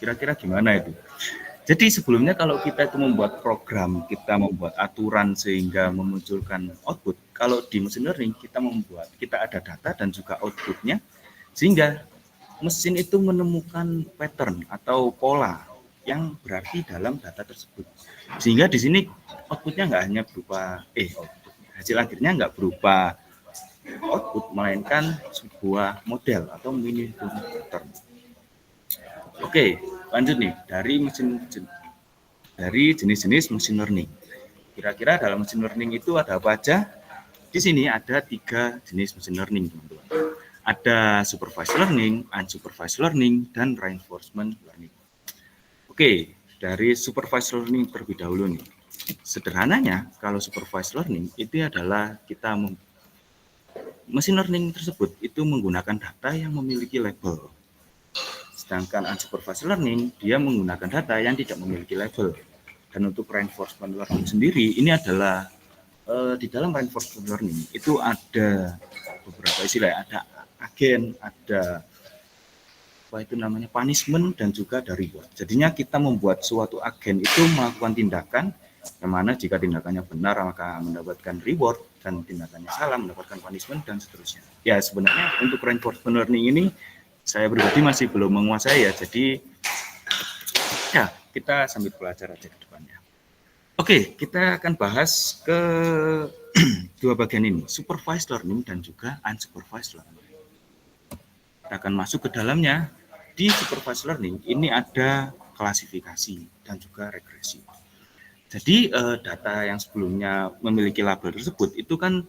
Kira-kira gimana itu? Jadi sebelumnya kalau kita itu membuat program, kita membuat aturan sehingga memunculkan output. Kalau di machine learning kita ada data dan juga outputnya, sehingga mesin itu menemukan pattern atau pola yang berarti dalam data tersebut. Sehingga di sini outputnya nggak hanya berupa hasil akhirnya nggak berupa output, melainkan sebuah model atau mini pattern. Oke, lanjut nih dari jenis-jenis machine learning. Kira-kira dalam machine learning itu ada apa aja? Di sini ada 3 jenis machine learning, teman-teman. Ada supervised learning, unsupervised learning, dan reinforcement learning. Oke, dari supervised learning terlebih dahulu nih. Sederhananya, kalau supervised learning itu adalah machine learning tersebut itu menggunakan data yang memiliki label. Sedangkan unsupervised learning, dia menggunakan data yang tidak memiliki label. Dan untuk reinforcement learning sendiri, ini adalah di dalam reinforcement learning itu ada beberapa istilah, ada agen, ada punishment, dan juga ada reward. Jadinya kita membuat suatu agen itu melakukan tindakan yang mana jika tindakannya benar maka mendapatkan reward, dan tindakannya salah mendapatkan punishment, dan seterusnya. Ya, sebenarnya untuk reinforcement learning ini saya pribadi masih belum menguasai ya, jadi ya kita sambil belajar aja ke depannya. Oke, kita akan bahas ke dua bagian ini, supervised learning dan juga unsupervised learning. Kita akan masuk ke dalamnya. Di supervised learning ini ada klasifikasi dan juga regresi. Jadi data yang sebelumnya memiliki label tersebut itu kan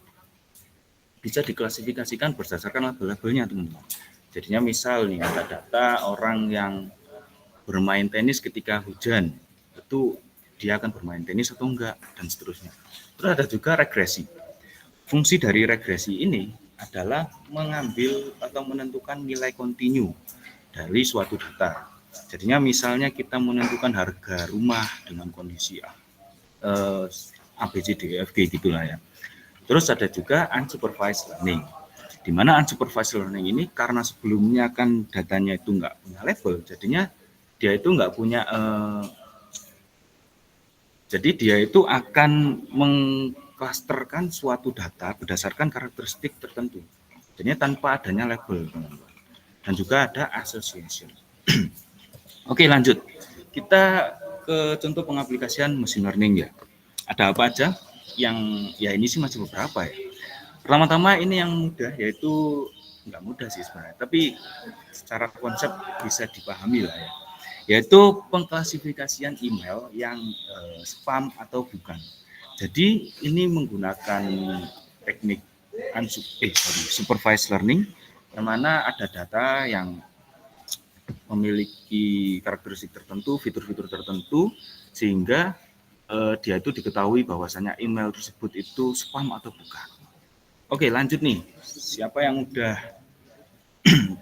bisa diklasifikasikan berdasarkan label-labelnya, teman-teman. Jadinya misal nih ada data orang yang bermain tenis ketika hujan, itu dia akan bermain tenis atau enggak, dan seterusnya. Terus ada juga regresi. Fungsi dari regresi ini adalah mengambil atau menentukan nilai kontinu dari suatu data. Jadinya misalnya kita menentukan harga rumah dengan kondisi A, B, C, D, E, F, G gitulah ya. Terus ada juga unsupervised learning, di mana unsupervised learning ini karena sebelumnya kan datanya itu nggak punya label, jadinya dia itu nggak punya jadi dia itu akan mengklasterkan suatu data berdasarkan karakteristik tertentu, jadinya tanpa adanya label, teman-teman. Dan juga ada association. Oke, lanjut. Kita ke contoh pengaplikasian machine learning ya. Ada apa aja? Yang ya ini sih masih beberapa ya. Pertama-tama ini yang mudah, yaitu nggak mudah sih sebenarnya, tapi secara konsep bisa dipahami lah ya. Yaitu pengklasifikasian email yang spam atau bukan. Jadi ini menggunakan teknik supervised learning, yang mana ada data yang memiliki karakteristik tertentu, fitur-fitur tertentu, sehingga dia itu diketahui bahwasanya email tersebut itu spam atau bukan. Oke, lanjut nih. Siapa yang udah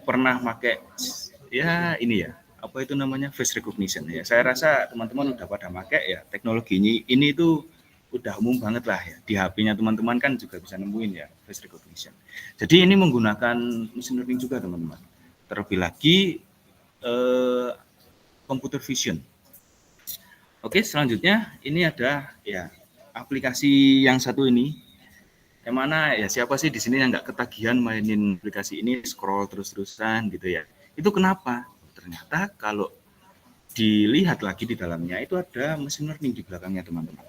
pernah pakai ya ini ya, apa itu namanya, face recognition ya. Saya rasa teman-teman udah pada pakai ya, teknologi ini itu udah umum banget lah ya. Di HP-nya teman-teman kan juga bisa nemuin ya face recognition. Jadi ini menggunakan machine learning juga, teman-teman. Terlebih lagi computer vision. Oke, selanjutnya ini ada ya aplikasi yang satu ini, yang mana ya siapa sih di sini yang nggak ketagihan mainin aplikasi ini, scroll terus-terusan gitu ya. Itu kenapa? Ternyata kalau dilihat lagi di dalamnya itu ada machine learning di belakangnya, teman-teman.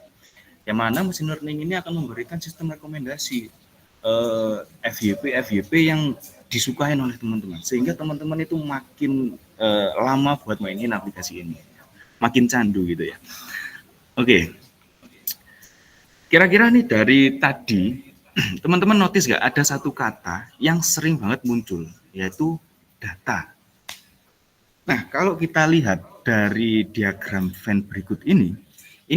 Yang mana machine learning ini akan memberikan sistem rekomendasi FYP yang disukai oleh teman-teman, sehingga teman-teman itu makin lama buat mainin aplikasi ini, makin candu gitu ya. Oke, kira-kira nih dari tadi teman-teman notice nggak ada satu kata yang sering banget muncul, yaitu data. Nah, kalau kita lihat dari diagram Venn berikut ini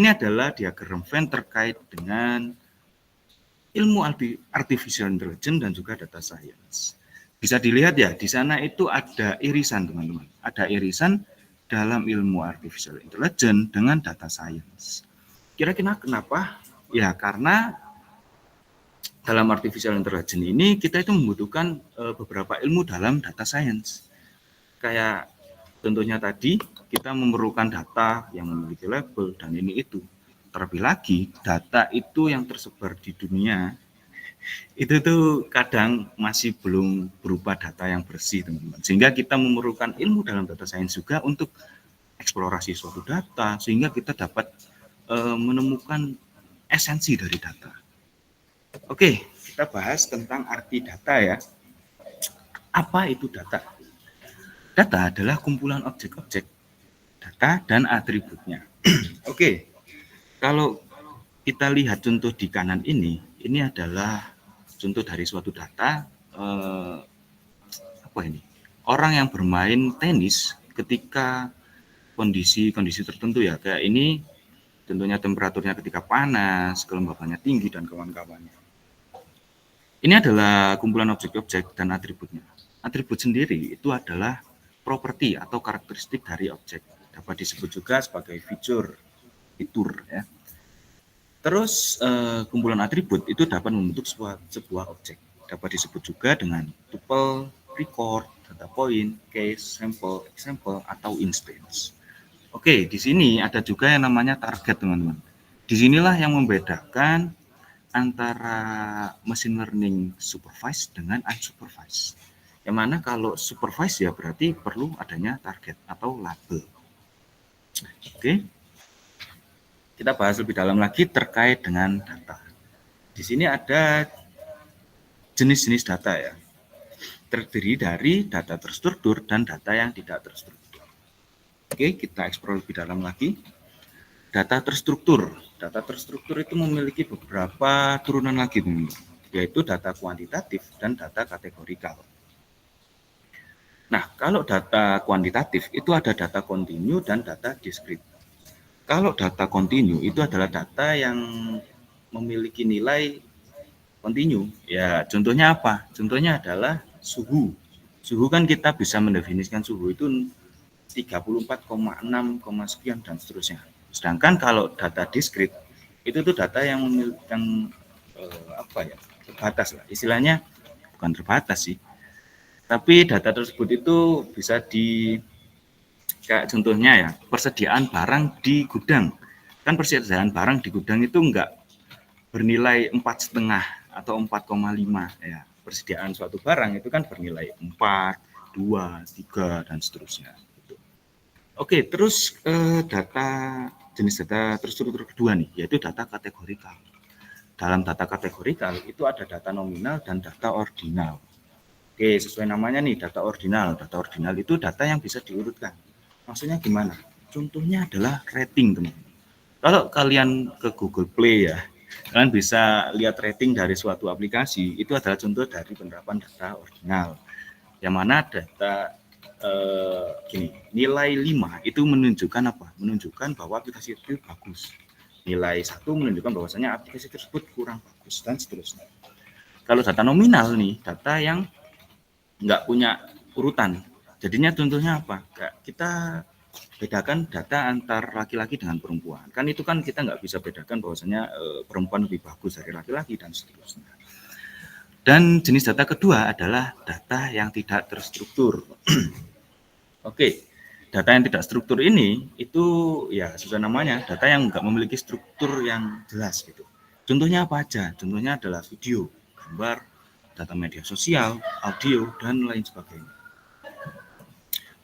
adalah diagram Venn terkait dengan ilmu artificial intelligence dan juga data science. Bisa dilihat ya, di sana itu ada irisan, teman-teman. Ada irisan dalam ilmu artificial intelligence dengan data science. Kira-kira kenapa? Ya, karena dalam artificial intelligence ini kita itu membutuhkan beberapa ilmu dalam data science. Kayak contohnya tadi, kita memerlukan data yang memiliki label dan ini itu. Terlebih lagi, data itu yang tersebar di dunia itu tuh kadang masih belum berupa data yang bersih, teman-teman. Sehingga kita memerlukan ilmu dalam data science juga untuk eksplorasi suatu data sehingga kita dapat menemukan esensi dari data. Oke, kita bahas tentang arti data ya. Apa itu data? Data adalah kumpulan objek-objek data dan atributnya. Oke, kalau kita lihat contoh di kanan ini adalah contoh dari suatu data apa ini? Orang yang bermain tenis ketika kondisi tertentu ya, kayak ini tentunya temperaturnya ketika panas, kelembabannya tinggi dan kawan-kawannya. Ini adalah kumpulan objek-objek dan atributnya. Atribut sendiri itu adalah properti atau karakteristik dari objek. Dapat disebut juga sebagai fitur ya. Terus kumpulan atribut itu dapat membentuk sebuah objek. Dapat disebut juga dengan tuple, record, data point, case, sample, example, atau instance. Oke, di sini ada juga yang namanya target, teman-teman. Disinilah yang membedakan antara machine learning supervised dengan unsupervised. Yang mana kalau supervised ya berarti perlu adanya target atau label. Oke. Kita bahas lebih dalam lagi terkait dengan data. Di sini ada jenis-jenis data ya. Terdiri dari data terstruktur dan data yang tidak terstruktur. Oke, kita eksplor lebih dalam lagi. Data terstruktur. Data terstruktur itu memiliki beberapa turunan lagi, yaitu data kuantitatif dan data kategorikal. Nah, kalau data kuantitatif itu ada data kontinu dan data diskrit. Kalau data kontinu itu adalah data yang memiliki nilai kontinu. Ya, contohnya apa? Contohnya adalah suhu. Suhu kan kita bisa mendefinisikan suhu itu 34,6, sekian dan seterusnya. Sedangkan kalau data diskrit itu tuh data yang memiliki terbatas lah. Istilahnya bukan terbatas sih. Tapi data tersebut itu bisa kayak contohnya ya, persediaan barang di gudang. Kan persediaan barang di gudang itu enggak bernilai 4,5 atau 4,5 ya. Persediaan suatu barang itu kan bernilai 4, 2, 3 dan seterusnya. Oke, terus jenis data terstruktur kedua nih, yaitu data kategorikal. Dalam data kategorikal itu ada data nominal dan data ordinal. Oke, sesuai namanya nih, data ordinal. Data ordinal itu data yang bisa diurutkan. Maksudnya gimana? Contohnya adalah rating, teman-teman. Kalau kalian ke Google Play ya, kalian bisa lihat rating dari suatu aplikasi, itu adalah contoh dari penerapan data ordinal. Yang mana data nilai 5 itu menunjukkan apa? Menunjukkan bahwa aplikasi itu bagus. Nilai 1 menunjukkan bahwasanya aplikasi tersebut kurang bagus dan seterusnya. Kalau data nominal nih, data yang nggak punya urutan. Jadinya contohnya apa? Kita bedakan data antar laki-laki dengan perempuan. Kan itu kan kita nggak bisa bedakan bahwasanya perempuan lebih bagus dari laki-laki dan seterusnya. Dan jenis data kedua adalah data yang tidak terstruktur. Oke, data yang tidak struktur ini itu ya sesuai namanya, data yang nggak memiliki struktur yang jelas gitu. Contohnya apa aja? Contohnya adalah video, gambar, data media sosial, audio, dan lain sebagainya.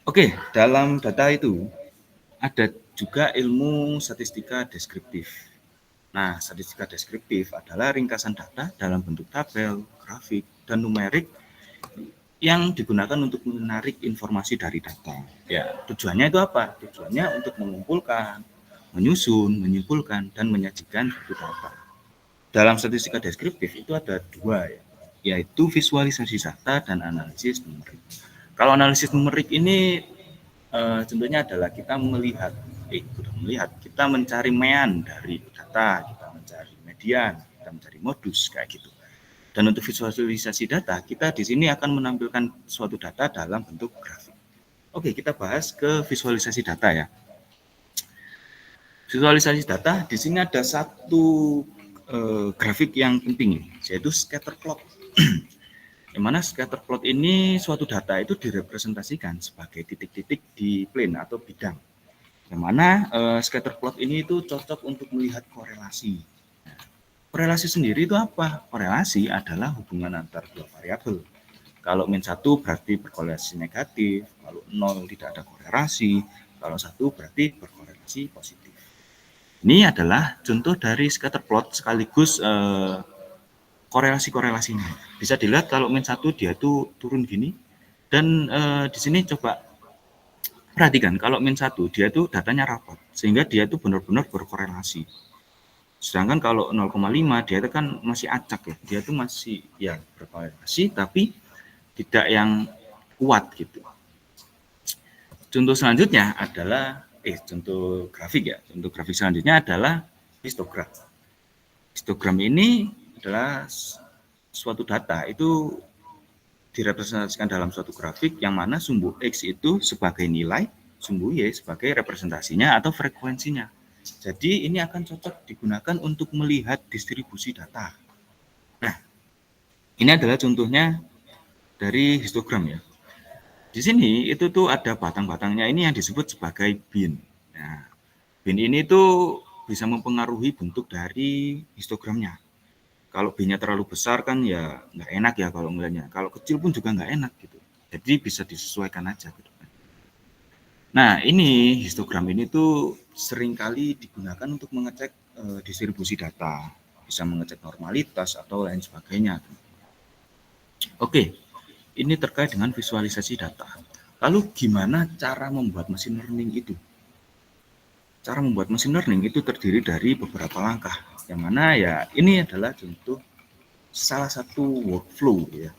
Oke, dalam data itu ada juga ilmu statistika deskriptif. Nah, statistika deskriptif adalah ringkasan data dalam bentuk tabel, grafik, dan numerik yang digunakan untuk menarik informasi dari data. Ya, tujuannya itu apa? Tujuannya untuk mengumpulkan, menyusun, menyimpulkan, dan menyajikan suatu data. Dalam statistika deskriptif itu ada dua ya, yaitu visualisasi data dan analisis numerik. Kalau analisis numerik ini contohnya adalah kita kita mencari mean dari data, kita mencari median, kita mencari modus kayak gitu. Dan untuk visualisasi data, kita di sini akan menampilkan suatu data dalam bentuk grafik. Oke, kita bahas ke visualisasi data ya. Visualisasi data di sini ada satu grafik yang penting, yaitu scatter plot. Yang mana scatter plot ini suatu data itu direpresentasikan sebagai titik-titik di plane atau bidang. Yang mana scatter plot ini itu cocok untuk melihat korelasi. Korelasi sendiri itu apa? Korelasi adalah hubungan antar dua variabel. Kalau min 1 berarti berkorelasi negatif, kalau 0 tidak ada korelasi, kalau 1 berarti berkorelasi positif. Ini adalah contoh dari scatter plot sekaligus korelasi-korelasinya. Bisa dilihat kalau min 1 dia tuh turun gini, dan di sini coba perhatikan kalau min 1 dia tuh datanya rapat, sehingga dia tuh benar-benar berkorelasi. Sedangkan kalau 0,5 dia itu kan masih acak ya, dia tuh masih ya berkorelasi tapi tidak yang kuat gitu. Contoh selanjutnya adalah contoh grafik ya. Contoh grafik selanjutnya adalah histogram. Histogram ini adalah suatu data itu direpresentasikan dalam suatu grafik yang mana sumbu X itu sebagai nilai, sumbu Y sebagai representasinya atau frekuensinya. Jadi ini akan cocok digunakan untuk melihat distribusi data. Nah, ini adalah contohnya dari histogram ya. Di sini itu tuh ada batang-batangnya ini yang disebut sebagai bin. Nah, bin ini tuh bisa mempengaruhi bentuk dari histogramnya. Kalau binnya terlalu besar kan ya nggak enak ya kalau ngelihatnya. Kalau kecil pun juga nggak enak gitu. Jadi bisa disesuaikan aja gitu. Nah, ini histogram ini tuh seringkali digunakan untuk mengecek distribusi data, bisa mengecek normalitas atau lain sebagainya. Oke, ini terkait dengan visualisasi data. Lalu gimana cara membuat mesin learning itu? Cara membuat mesin learning itu terdiri dari beberapa langkah, yang mana ya ini adalah contoh salah satu workflow ya.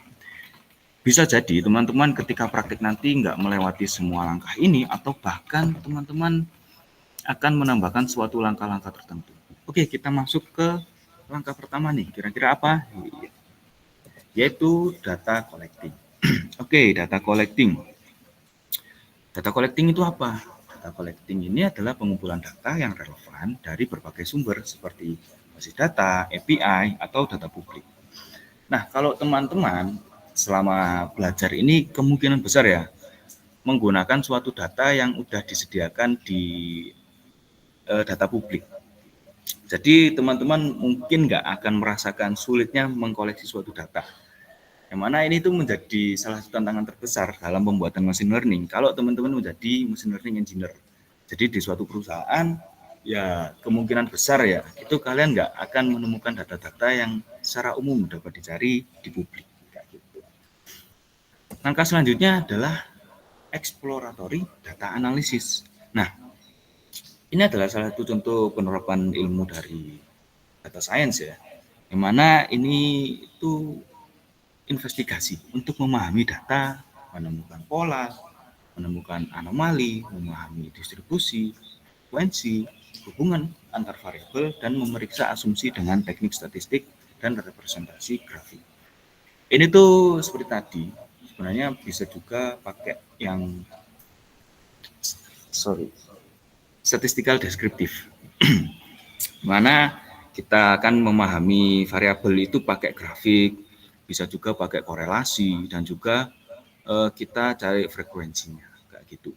Bisa jadi teman-teman ketika praktik nanti nggak melewati semua langkah ini, atau bahkan teman-teman akan menambahkan suatu langkah-langkah tertentu. Oke, kita masuk ke langkah pertama nih. Kira-kira apa? Yaitu data collecting. Oke, data collecting. Data collecting itu apa? Data collecting ini adalah pengumpulan data yang relevan dari berbagai sumber seperti basis data, API, atau data publik. Nah, kalau teman-teman selama belajar ini kemungkinan besar ya menggunakan suatu data yang sudah disediakan di data publik. Jadi teman-teman mungkin nggak akan merasakan sulitnya mengkoleksi suatu data. Yang mana ini tuh menjadi salah satu tantangan terbesar dalam pembuatan machine learning. Kalau teman-teman menjadi machine learning engineer, jadi di suatu perusahaan, ya kemungkinan besar ya itu kalian nggak akan menemukan data-data yang secara umum dapat dicari di publik. Langkah selanjutnya adalah exploratory data analysis. Nah, ini adalah salah satu contoh penerapan ilmu dari data science ya, yang mana ini itu investigasi untuk memahami data, menemukan pola, menemukan anomali, memahami distribusi, frekuensi, hubungan antar variabel, dan memeriksa asumsi dengan teknik statistik dan representasi grafik. Ini tuh seperti tadi, sebenarnya bisa juga pakai yang statistical deskriptif, mana kita akan memahami variabel itu pakai grafik, bisa juga pakai korelasi, dan juga kita cari frekuensinya, kayak gitu.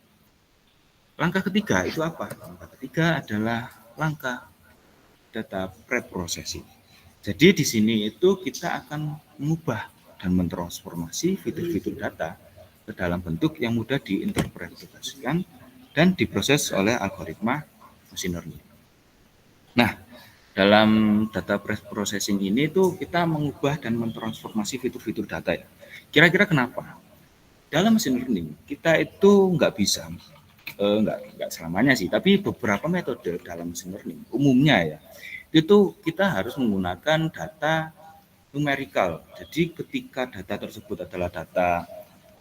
Langkah ketiga itu apa? Langkah ketiga adalah langkah data pre-processing. Jadi di sini itu kita akan mengubah dan mentransformasi fitur-fitur data ke dalam bentuk yang mudah diinterpretasikan dan diproses oleh algoritma machine learning. Nah, dalam data processing ini tuh kita mengubah dan mentransformasi fitur-fitur data ya. Kira-kira kenapa? Dalam machine learning kita itu nggak bisa, nggak selamanya sih, tapi beberapa metode dalam machine learning umumnya ya, itu kita harus menggunakan data numerical. Jadi ketika data tersebut adalah data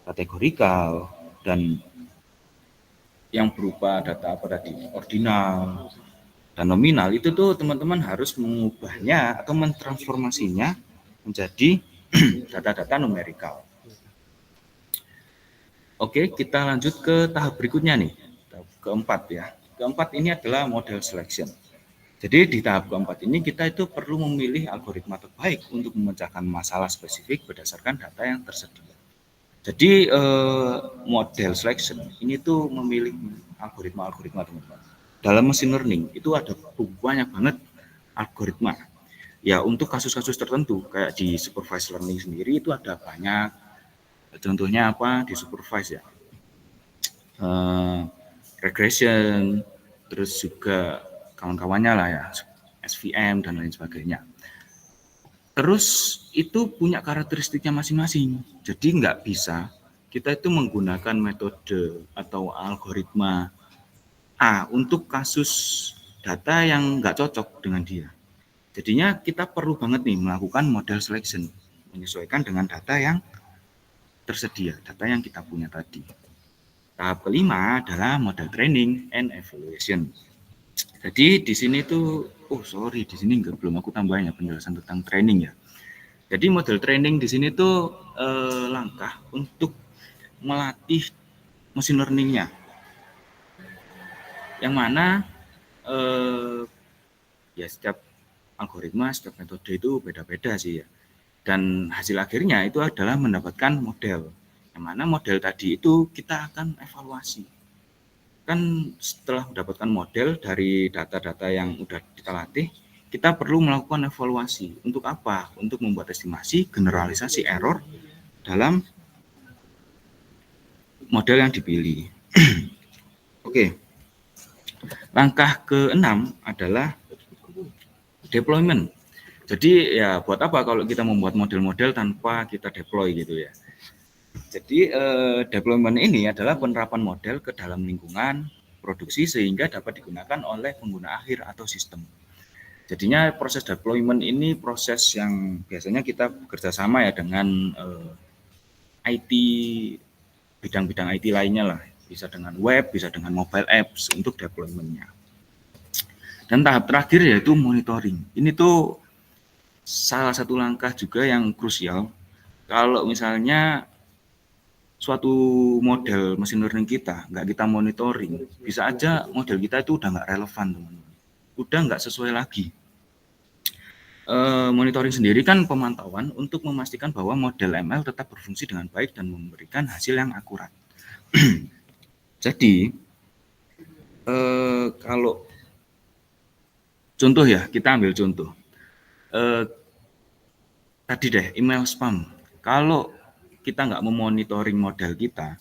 kategorikal dan yang berupa data apa tadi, ordinal dan nominal, itu tuh teman-teman harus mengubahnya atau mentransformasinya menjadi data-data numerikal. Oke, kita lanjut ke tahap berikutnya nih, tahap keempat ya. Keempat ini adalah model selection. Jadi di tahap keempat ini kita itu perlu memilih algoritma terbaik untuk memecahkan masalah spesifik berdasarkan data yang tersedia. Jadi model selection ini tuh memilih algoritma-algoritma teman-teman. Dalam machine learning itu ada banyak banget algoritma. Ya untuk kasus-kasus tertentu kayak di supervised learning sendiri itu ada banyak. Contohnya apa di supervised ya? Regression, terus juga kawan-kawannya lah ya, SVM dan lain sebagainya. Terus itu punya karakteristiknya masing-masing. Jadi nggak bisa kita itu menggunakan metode atau algoritma A untuk kasus data yang nggak cocok dengan dia. Jadinya kita perlu banget nih melakukan model selection, menyesuaikan dengan data yang tersedia, data yang kita punya tadi. Tahap kelima adalah model training and evaluation. Jadi di sini tuh, di sini belum aku tambahin ya penjelasan tentang training ya. Jadi model training di sini tuh langkah untuk melatih machine learning-nya, yang mana ya setiap algoritma, setiap metode itu beda-beda sih ya. Dan hasil akhirnya itu adalah mendapatkan model, yang mana model tadi itu kita akan evaluasi. Kan setelah mendapatkan model dari data-data yang udah kita latih, kita perlu melakukan evaluasi. Untuk apa? Untuk membuat estimasi generalisasi error dalam model yang dipilih. Oke. Langkah ke-6 adalah deployment. Jadi ya buat apa kalau kita membuat model-model tanpa kita deploy gitu ya. Jadi deployment ini adalah penerapan model ke dalam lingkungan produksi sehingga dapat digunakan oleh pengguna akhir atau sistem. Jadinya proses deployment ini proses yang biasanya kita bekerja sama ya dengan IT, bidang-bidang IT lainnya lah. Bisa dengan web, bisa dengan mobile apps untuk deployment-nya. Dan tahap terakhir yaitu monitoring. Ini tuh salah satu langkah juga yang krusial. Kalau misalnya suatu model mesin learning kita nggak kita monitoring, bisa aja model kita itu udah nggak relevan teman-teman, udah nggak sesuai lagi. Monitoring sendiri kan pemantauan untuk memastikan bahwa model ML tetap berfungsi dengan baik dan memberikan hasil yang akurat. Jadi kalau contoh ya, kita ambil contoh tadi deh, email spam. Kalau kita nggak memonitoring model kita,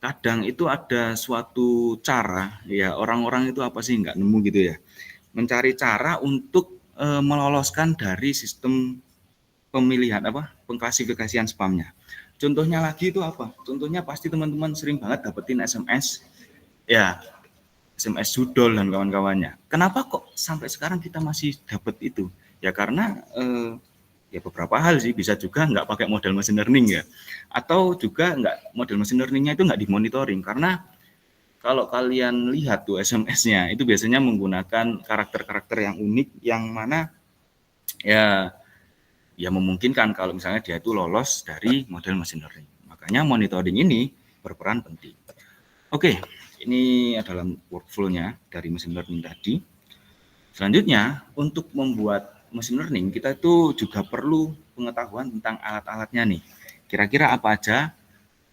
kadang itu ada suatu cara, ya orang-orang itu apa sih nggak nemu gitu ya, mencari cara untuk meloloskan dari sistem pemilihan pengklasifikasian spamnya. Contohnya lagi itu apa? Contohnya pasti teman-teman sering banget dapetin SMS, ya SMS judol dan kawan-kawannya. Kenapa kok sampai sekarang kita masih dapat itu? Ya karena ya beberapa hal sih, bisa juga nggak pakai model machine learning ya, atau juga nggak model machine learningnya itu nggak dimonitoring, karena kalau kalian lihat tuh SMS-nya itu biasanya menggunakan karakter-karakter yang unik, yang mana ya memungkinkan kalau misalnya dia itu lolos dari model machine learning. Makanya monitoring ini berperan penting. Oke, ini adalah workflow-nya dari machine learning tadi. Selanjutnya, untuk membuat machine learning, kita itu juga perlu pengetahuan tentang alat-alatnya nih. Kira-kira apa aja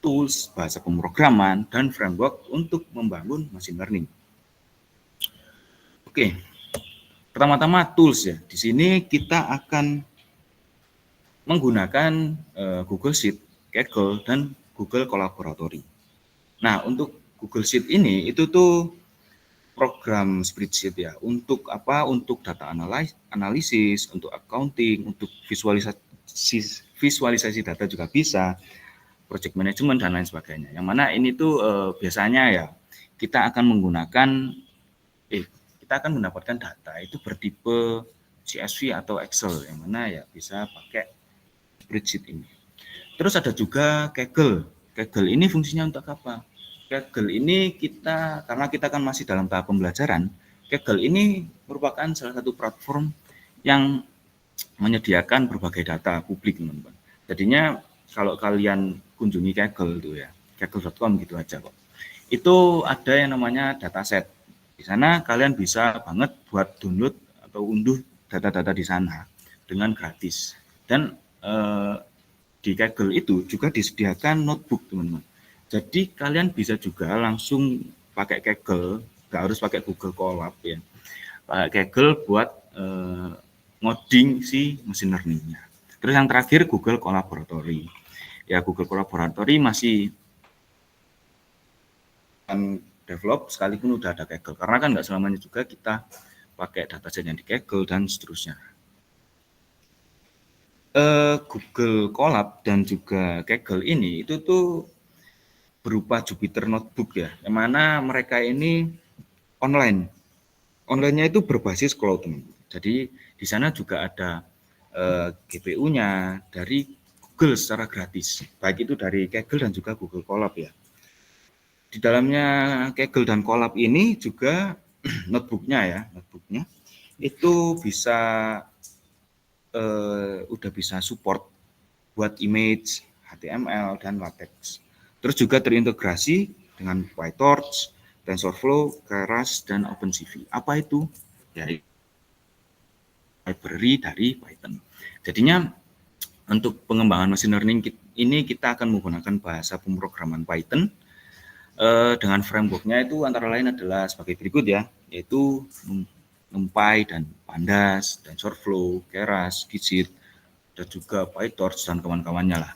tools, bahasa pemrograman, dan framework untuk membangun machine learning. Oke, pertama-tama tools ya. Di sini kita akan menggunakan Google Sheet, Kaggle, dan Google Collaboratory. Nah, untuk Google Sheet ini itu tuh program spreadsheet ya. Untuk apa? Untuk data analisis, untuk accounting, untuk visualisasi data juga bisa, project management dan lain sebagainya. Yang mana ini tuh biasanya ya kita akan mendapatkan data itu bertipe CSV atau Excel, yang mana ya bisa pakai spreadsheet ini. Terus ada juga Kaggle. Kaggle ini fungsinya untuk apa? Kaggle ini karena kita kan masih dalam tahap pembelajaran, Kaggle ini merupakan salah satu platform yang menyediakan berbagai data publik, teman-teman. Jadinya kalau kalian kunjungi Kaggle tuh ya, kaggle.com gitu aja kok. Itu ada yang namanya dataset. Di sana kalian bisa banget buat download atau unduh data-data di sana dengan gratis. Dan di Kaggle itu juga disediakan notebook, teman-teman. Jadi kalian bisa juga langsung pakai Kaggle, nggak harus pakai Google Colab ya. Pakai Kaggle buat ngoding si machine learning-nya. Terus yang terakhir Google Collaboratory. Ya Google Collaboratory masih develop sekalipun udah ada Kaggle, karena kan nggak selamanya juga kita pakai dataset yang di Kaggle dan seterusnya. Google Colab dan juga Kaggle ini itu tuh berupa Jupyter Notebook ya, yang mana mereka ini online. Online-nya itu berbasis cloud, teman. Jadi di sana juga ada GPU-nya dari Google secara gratis, baik itu dari Kaggle dan juga Google Colab ya. Di dalamnya Kaggle dan Colab ini juga notebooknya itu bisa udah bisa support buat image, HTML dan LaTeX. Terus juga terintegrasi dengan PyTorch, TensorFlow, Keras dan OpenCV. Apa itu? Ya, library dari Python. Jadinya untuk pengembangan machine learning ini kita akan menggunakan bahasa pemrograman Python dengan frameworknya itu antara lain adalah sebagai berikut ya, yaitu NumPy dan Pandas, TensorFlow, Keras, Scikit, dan juga PyTorch dan kawan-kawannya lah.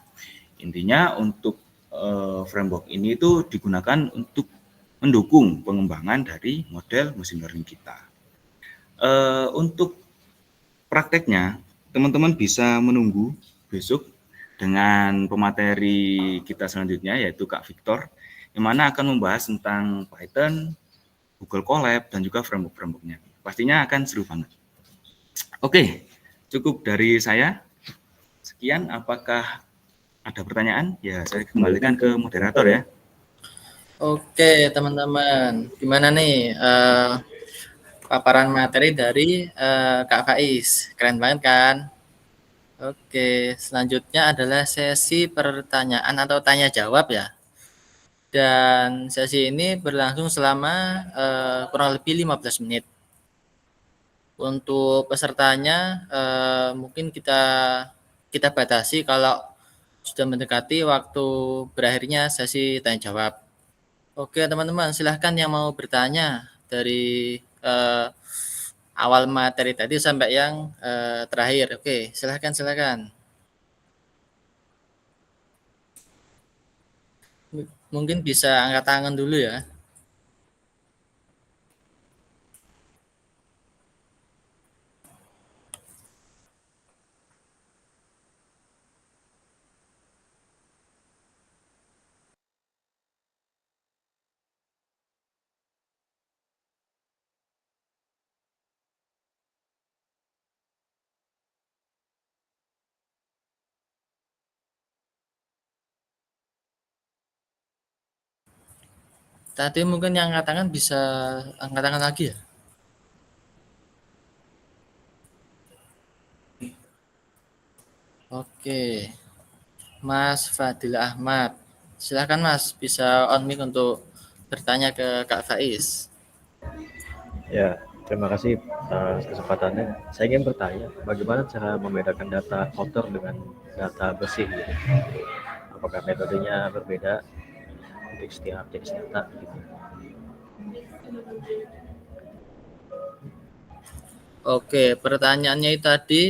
Intinya untuk framework ini itu digunakan untuk mendukung pengembangan dari model machine learning kita. Untuk prakteknya, teman-teman bisa menunggu besok dengan pemateri kita selanjutnya, yaitu Kak Victor, yang mana akan membahas tentang Python, Google Colab, dan juga framework-frameworknya. Pastinya akan seru banget. Oke, cukup dari saya. Sekian, apakah ada pertanyaan? Ya, saya kembalikan ke moderator ya. Oke, teman-teman. Gimana nih paparan materi dari Kak Faiz? Keren banget kan? Oke, selanjutnya adalah sesi pertanyaan atau tanya jawab ya. Dan sesi ini berlangsung selama kurang lebih 15 menit. Untuk pesertanya mungkin kita batasi kalau sudah mendekati waktu berakhirnya sesi tanya jawab. Oke teman-teman, silahkan yang mau bertanya dari awal materi tadi sampai yang terakhir. Oke, silahkan. Mungkin bisa angkat tangan dulu ya. Tadi mungkin yang angkat tangan bisa angkat tangan lagi ya. Oke, Mas Fadil Ahmad. Silahkan Mas, bisa on mic untuk bertanya ke Kak Faiz. Ya, terima kasih atas kesempatannya. Saya ingin bertanya, bagaimana cara membedakan data kotor dengan data bersih? Gitu? Apakah metodenya berbeda untuk setiap jenis data? Gitu? Oke, pertanyaannya itu tadi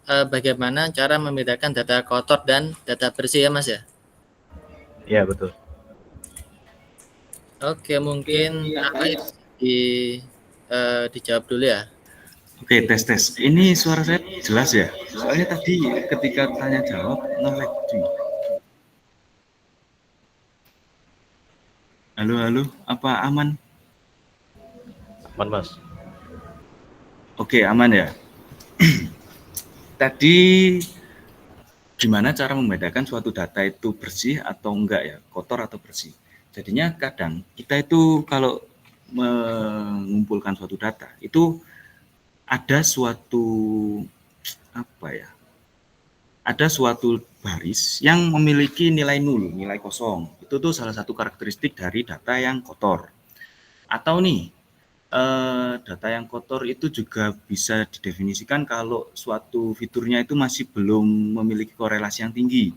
bagaimana cara membedakan data kotor dan data bersih ya Mas ya? Iya, betul. Oke, mungkin apa dijawab dulu ya. Oke, tes. Ini suara saya jelas ya? Soalnya tadi ketika tanya jawab nge-lag cuy. Halo, apa aman? Aman, Mas. Oke, aman ya. Tadi gimana cara membedakan suatu data itu bersih atau enggak ya, kotor atau bersih. Jadinya kadang kita itu kalau mengumpulkan suatu data, itu ada suatu ada suatu baris yang memiliki nilai nol, nilai kosong. Itu tuh salah satu karakteristik dari data yang kotor. Atau nih, data yang kotor itu juga bisa didefinisikan kalau suatu fiturnya itu masih belum memiliki korelasi yang tinggi.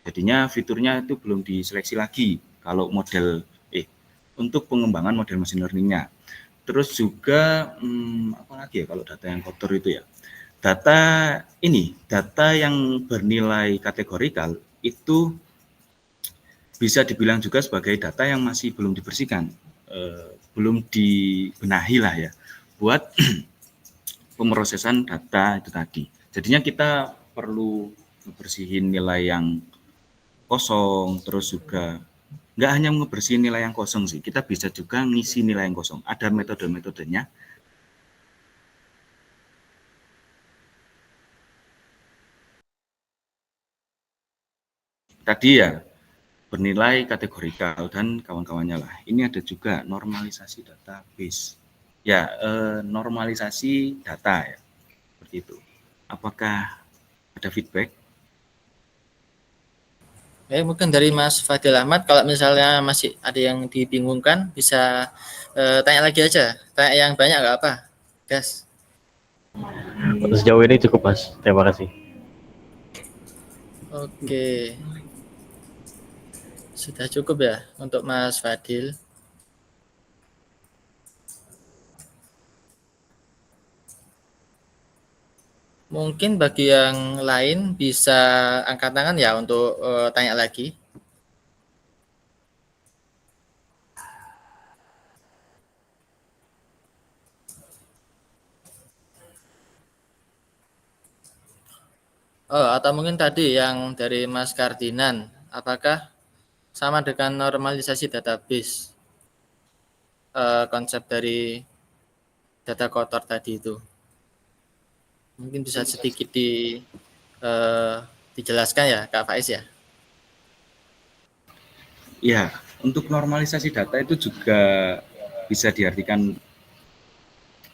Jadinya fiturnya itu belum diseleksi lagi kalau model untuk pengembangan model machine learning-nya. Terus juga apa lagi ya kalau data yang kotor itu ya. Data yang bernilai kategorikal itu bisa dibilang juga sebagai data yang masih belum dibersihkan, belum dibenahi lah ya, buat pemrosesan data itu tadi. Jadinya kita perlu membersihin nilai yang kosong, terus juga nggak hanya ngebersihin nilai yang kosong sih, kita bisa juga ngisi nilai yang kosong. Ada metode-metodenya. Tadi ya, bernilai kategorikal dan kawan-kawannya lah. Ini ada juga normalisasi database. Ya, normalisasi data ya, seperti itu. Apakah ada feedback? Mungkin dari Mas Fadil Ahmad, kalau misalnya masih ada yang dibingungkan, bisa tanya lagi aja. Tanya yang banyak nggak apa, gas. Untuk sejauh ini cukup Mas, terima kasih. Oke, sudah cukup ya untuk Mas Fadil. Mungkin bagi yang lain bisa angkat tangan ya untuk tanya lagi. Oh, atau mungkin tadi yang dari Mas Kardinan, apakah sama dengan normalisasi database, konsep dari data kotor tadi itu? Mungkin bisa sedikit dijelaskan ya, Kak Faiz ya? Ya, untuk normalisasi data itu juga bisa diartikan,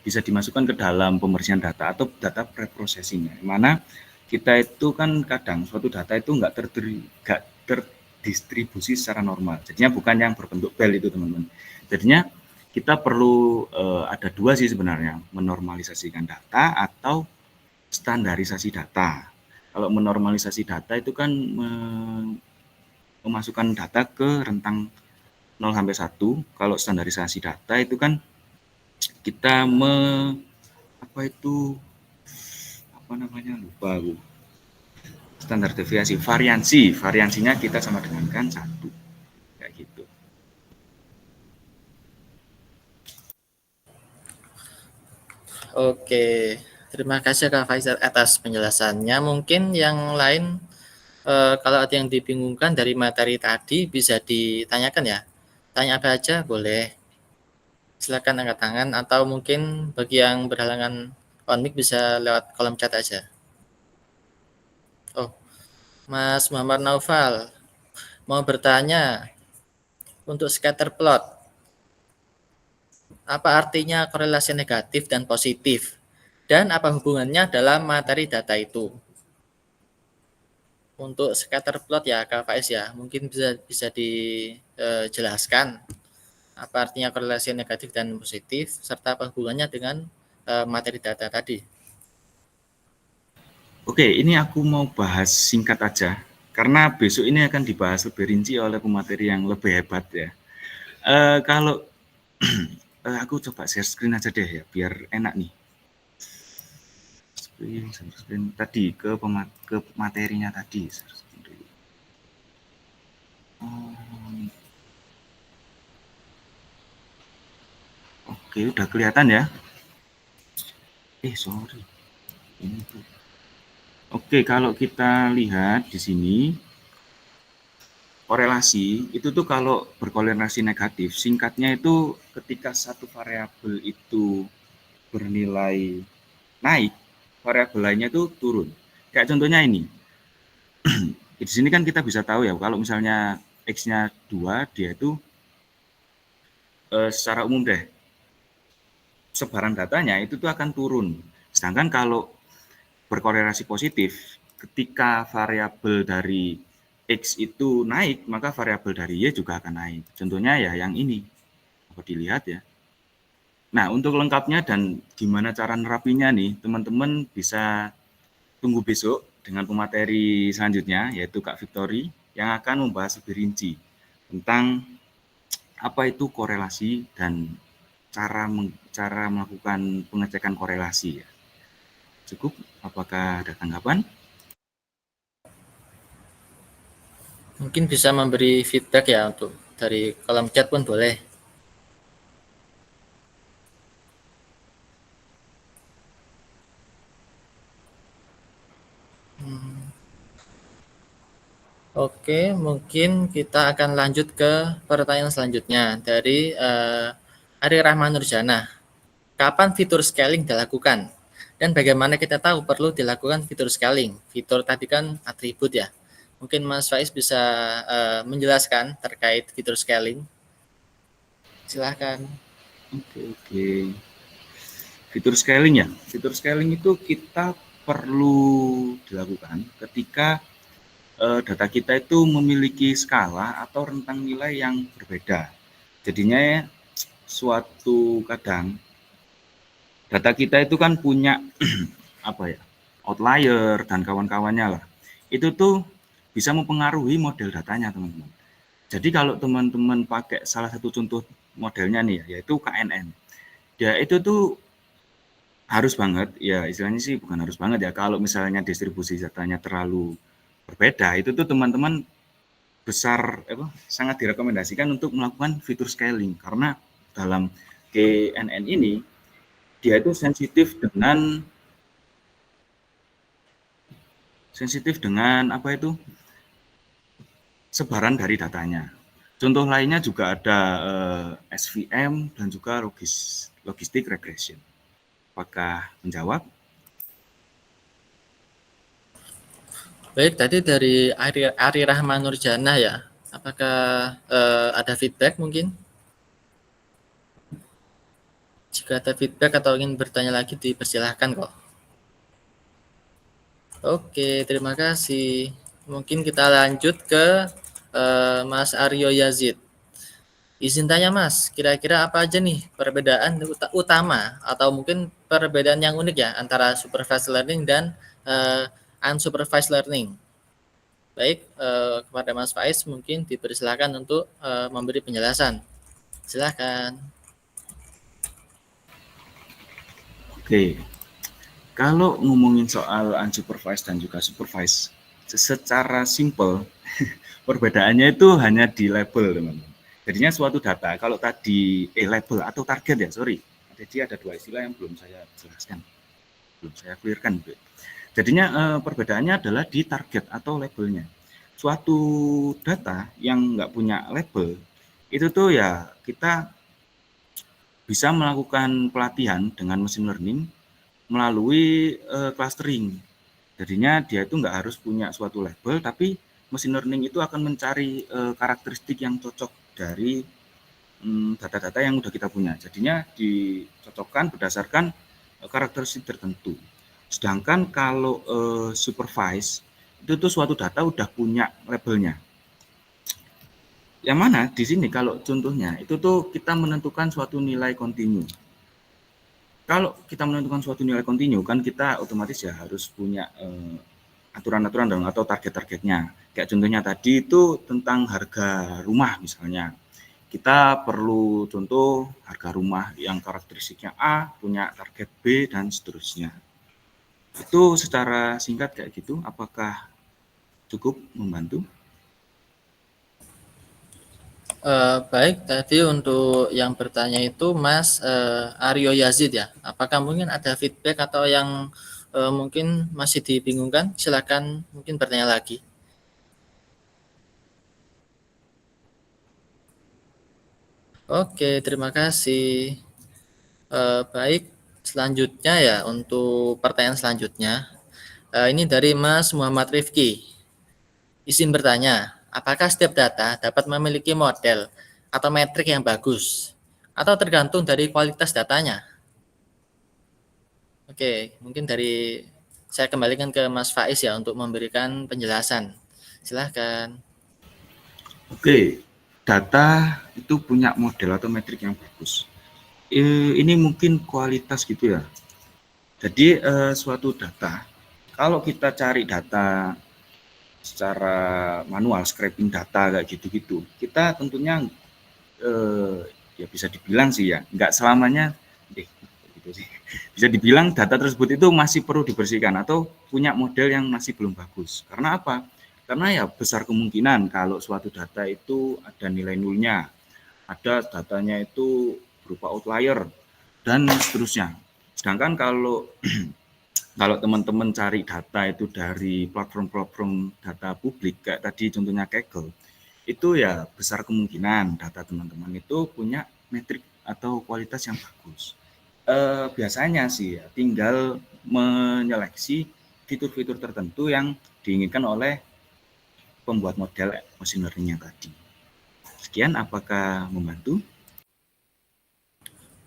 bisa dimasukkan ke dalam pembersihan data atau data preprocessing-nya. Mana kita itu kan kadang suatu data itu nggak terdistribusi secara normal. Jadinya bukan yang berbentuk bel itu teman-teman. Jadinya kita perlu ada dua sih sebenarnya, menormalisasikan data atau standarisasi data. Kalau menormalisasi data itu kan memasukkan data ke rentang 0 sampai 1. Kalau standarisasi data itu kan kita lupa aku. Standar deviasi, variansinya kita sama dengan kan 1. Kayak gitu. Oke, terima kasih Kak Faisal atas penjelasannya. Mungkin yang lain kalau ada yang dibingungkan dari materi tadi bisa ditanyakan ya. Tanya apa aja boleh. Silakan angkat tangan atau mungkin bagi yang berhalangan on mic bisa lewat kolom chat aja. Oh, Mas Muhammad Naufal mau bertanya untuk scatter plot. Apa artinya korelasi negatif dan positif? Dan apa hubungannya dalam materi data itu? Untuk scatter plot ya Kak Faiz ya, mungkin bisa dijelaskan apa artinya korelasi negatif dan positif serta apa hubungannya dengan materi data tadi. Oke, ini aku mau bahas singkat aja karena besok ini akan dibahas lebih rinci oleh pemateri yang lebih hebat ya. Kalau aku coba share screen aja deh ya biar enak nih. Screen tadi ke materinya tadi. Oke, udah kelihatan ya? Sorry. Ini tuh. Oke, kalau kita lihat di sini korelasi itu tuh kalau berkorelasi negatif, singkatnya itu ketika satu variabel itu bernilai naik, variabel lainnya itu turun. Kayak contohnya ini. Di sini kan kita bisa tahu ya, kalau misalnya X-nya 2, dia itu secara umum deh, sebaran datanya itu tuh akan turun. Sedangkan kalau berkorelasi positif, ketika variabel dari X itu naik, maka variabel dari Y juga akan naik. Contohnya ya yang ini. Apa dilihat ya. Nah, untuk lengkapnya dan gimana cara nerapinya nih, teman-teman bisa tunggu besok dengan pemateri selanjutnya, yaitu Kak Victory. yang akan membahas lebih rinci tentang apa itu korelasi dan cara melakukan pengecekan korelasi ya. Cukup, apakah ada tanggapan? Mungkin bisa memberi feedback ya untuk dari kolom chat pun boleh. Oke, mungkin kita akan lanjut ke pertanyaan selanjutnya dari Ari Rahman Nurjana. Kapan fitur scaling dilakukan? Dan bagaimana kita tahu perlu dilakukan fitur scaling? Fitur tadi kan atribut ya. Mungkin Mas Faiz bisa menjelaskan terkait fitur scaling. Silahkan. Oke. Fitur scaling ya. Fitur scaling itu kita perlu dilakukan ketika data kita itu memiliki skala atau rentang nilai yang berbeda. Jadinya suatu kadang data kita itu kan punya apa ya, outlier dan kawan-kawannya lah. Itu tuh bisa mempengaruhi model datanya, teman-teman. Jadi kalau teman-teman pakai salah satu contoh modelnya nih ya, yaitu KNN. Dia itu tuh harus banget, ya istilahnya sih bukan harus banget ya, kalau misalnya distribusi datanya terlalu berbeda, itu tuh teman-teman sangat direkomendasikan untuk melakukan fitur scaling, karena dalam KNN ini dia itu sensitif dengan apa itu, sebaran dari datanya. Contoh lainnya juga ada SVM dan juga logistic regression. Apakah menjawab? Baik, tadi dari Ari Rahman Nurjana ya. Apakah ada feedback mungkin? Jika ada feedback atau ingin bertanya lagi dipersilahkan kok. Oke, terima kasih. Mungkin kita lanjut ke Mas Aryo Yazid. Izin tanya Mas, kira-kira apa aja nih perbedaan utama atau mungkin perbedaan yang unik ya antara supervised learning dan unsupervised learning? Baik, kepada Mas Faiz mungkin dipersilakan untuk memberi penjelasan. Silakan. Oke, kalau ngomongin soal unsupervised dan juga supervised, secara simple perbedaannya itu hanya di label, teman-teman. Jadinya suatu data, kalau tadi label atau target ya, jadi ada dua istilah yang belum saya jelaskan, belum saya clearkan. Jadinya perbedaannya adalah di target atau labelnya. Suatu data yang nggak punya label, itu tuh ya kita bisa melakukan pelatihan dengan machine learning melalui clustering. Jadinya dia itu nggak harus punya suatu label, tapi machine learning itu akan mencari karakteristik yang cocok dari data-data yang udah kita punya. Jadinya dicocokkan berdasarkan karakteristik tertentu. Sedangkan kalau supervised, itu tuh suatu data udah punya labelnya. Yang mana di sini kalau contohnya, itu tuh kita menentukan suatu nilai kontinu. Kalau kita menentukan suatu nilai kontinu, kan kita otomatis ya harus punya aturan-aturan dong atau target-targetnya. Kayak contohnya tadi itu tentang harga rumah misalnya. Kita perlu contoh harga rumah yang karakteristiknya A, punya target B, dan seterusnya. Itu secara singkat kayak gitu, apakah cukup membantu? Baik, tadi untuk yang bertanya itu Mas Aryo Yazid ya. Apakah mungkin ada feedback atau yang mungkin masih dibingungkan? Silakan mungkin bertanya lagi. Oke, terima kasih. Baik, selanjutnya ya untuk pertanyaan selanjutnya. Ini dari Mas Muhammad Rifki. Izin bertanya, apakah setiap data dapat memiliki model atau metrik yang bagus? Atau tergantung dari kualitas datanya? Oke, mungkin dari saya kembalikan ke Mas Faiz ya untuk memberikan penjelasan. Silahkan. Oke, data itu punya model atau metrik yang bagus. Ini mungkin kualitas gitu ya. Jadi suatu data, kalau kita cari data secara manual, scraping data kayak gitu-gitu, kita tentunya ya bisa dibilang sih ya, nggak selamanya, gitu sih. Bisa dibilang data tersebut itu masih perlu dibersihkan atau punya model yang masih belum bagus. Karena apa? Karena ya besar kemungkinan kalau suatu data itu ada nilai nulnya, ada datanya itu berupa outlier dan seterusnya. Sedangkan kalau kalau teman-teman cari data itu dari platform-platform data publik kayak tadi contohnya Kaggle, itu ya besar kemungkinan data teman-teman itu punya metrik atau kualitas yang bagus. Biasanya sih ya, tinggal menyeleksi fitur-fitur tertentu yang diinginkan oleh pembuat model machine learning yang tadi. Sekian, apakah membantu?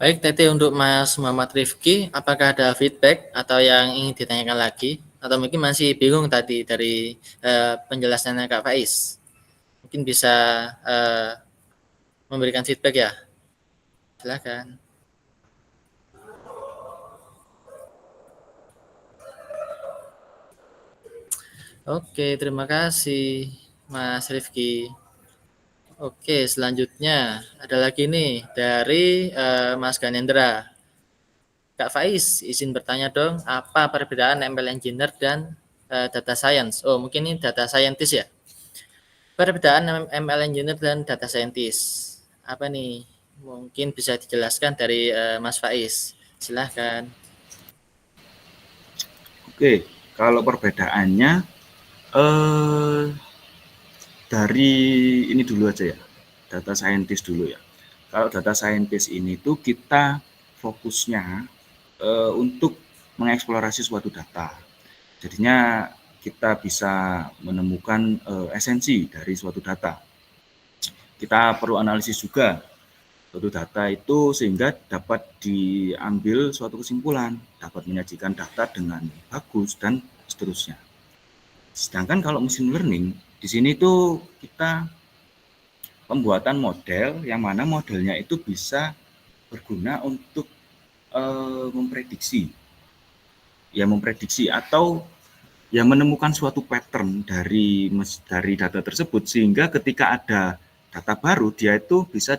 Baik, Tete, untuk Mas Muhammad Rifki, apakah ada feedback atau yang ingin ditanyakan lagi? Atau mungkin masih bingung tadi dari penjelasannya Kak Faiz? Mungkin bisa memberikan feedback ya? Silakan. Oke, terima kasih Mas Rifki. Oke, selanjutnya ada lagi nih dari Mas Ganendra. Kak Faiz, izin bertanya dong, apa perbedaan ML Engineer dan Data Science? Oh, mungkin ini Data Scientist ya? Perbedaan ML Engineer dan Data Scientist. Apa nih? Mungkin bisa dijelaskan dari Mas Faiz. Silahkan. Oke, kalau perbedaannya dari ini dulu aja ya, data scientist dulu ya. Kalau data scientist ini tuh kita fokusnya untuk mengeksplorasi suatu data. Jadinya kita bisa menemukan esensi dari suatu data. Kita perlu analisis juga suatu data itu sehingga dapat diambil suatu kesimpulan, dapat menyajikan data dengan bagus dan seterusnya. Sedangkan kalau machine learning di sini tuh kita pembuatan model yang mana modelnya itu bisa berguna untuk memprediksi atau ya menemukan suatu pattern dari data tersebut sehingga ketika ada data baru dia itu bisa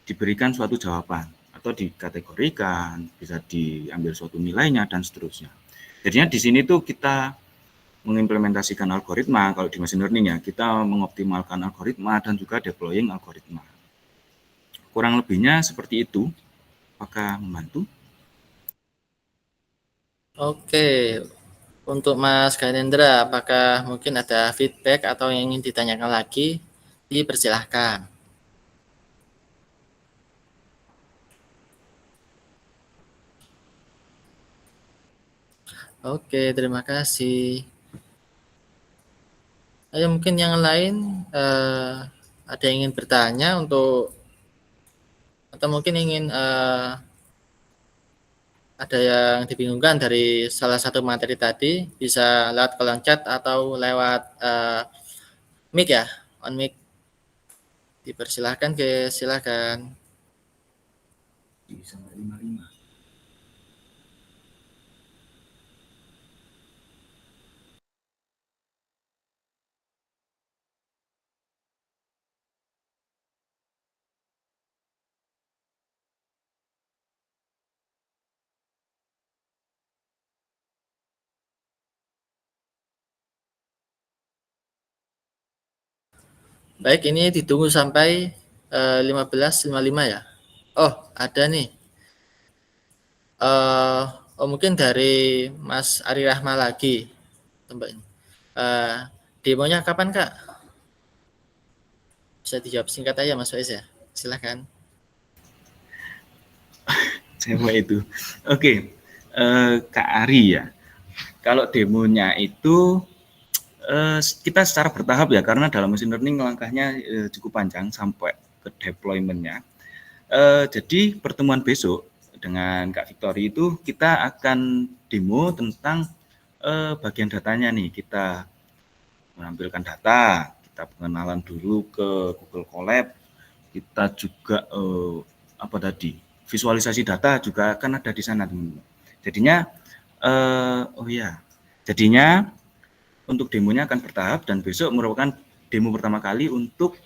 diberikan suatu jawaban atau dikategorikan, bisa diambil suatu nilainya dan seterusnya. Jadinya di sini tuh kita mengimplementasikan algoritma, kalau di machine learning ya, kita mengoptimalkan algoritma dan juga deploying algoritma. Kurang lebihnya seperti itu. Apakah membantu? Oke, untuk Mas Ganendra, apakah mungkin ada feedback atau yang ingin ditanyakan lagi? Dipersilahkan. Oke, terima kasih. Ayo mungkin yang lain ada yang ingin bertanya untuk atau mungkin ingin ada yang dibingungkan dari salah satu materi tadi, bisa lewat kolom chat atau lewat mic ya, on mic. Dipersilahkan ke silakan. Bisa 55. Baik, ini ditunggu sampai 15.55 ya. Oh, ada nih. Oh mungkin dari Mas Ari Rahma lagi. Demonya kapan Kak? Bisa dijawab singkat aja Mas Faiz ya. Silahkan. Siapa itu? Oke, Kak Ari ya. Kalau demonya itu kita secara bertahap ya, karena dalam machine learning langkahnya cukup panjang sampai ke deployment-nya. Jadi pertemuan besok dengan Kak Victory itu kita akan demo tentang bagian datanya nih. Kita menampilkan data, kita pengenalan dulu ke Google Colab, kita juga apa tadi, visualisasi data juga akan ada di sana teman-teman. Jadinya jadinya untuk demonya akan bertahap dan besok merupakan demo pertama kali untuk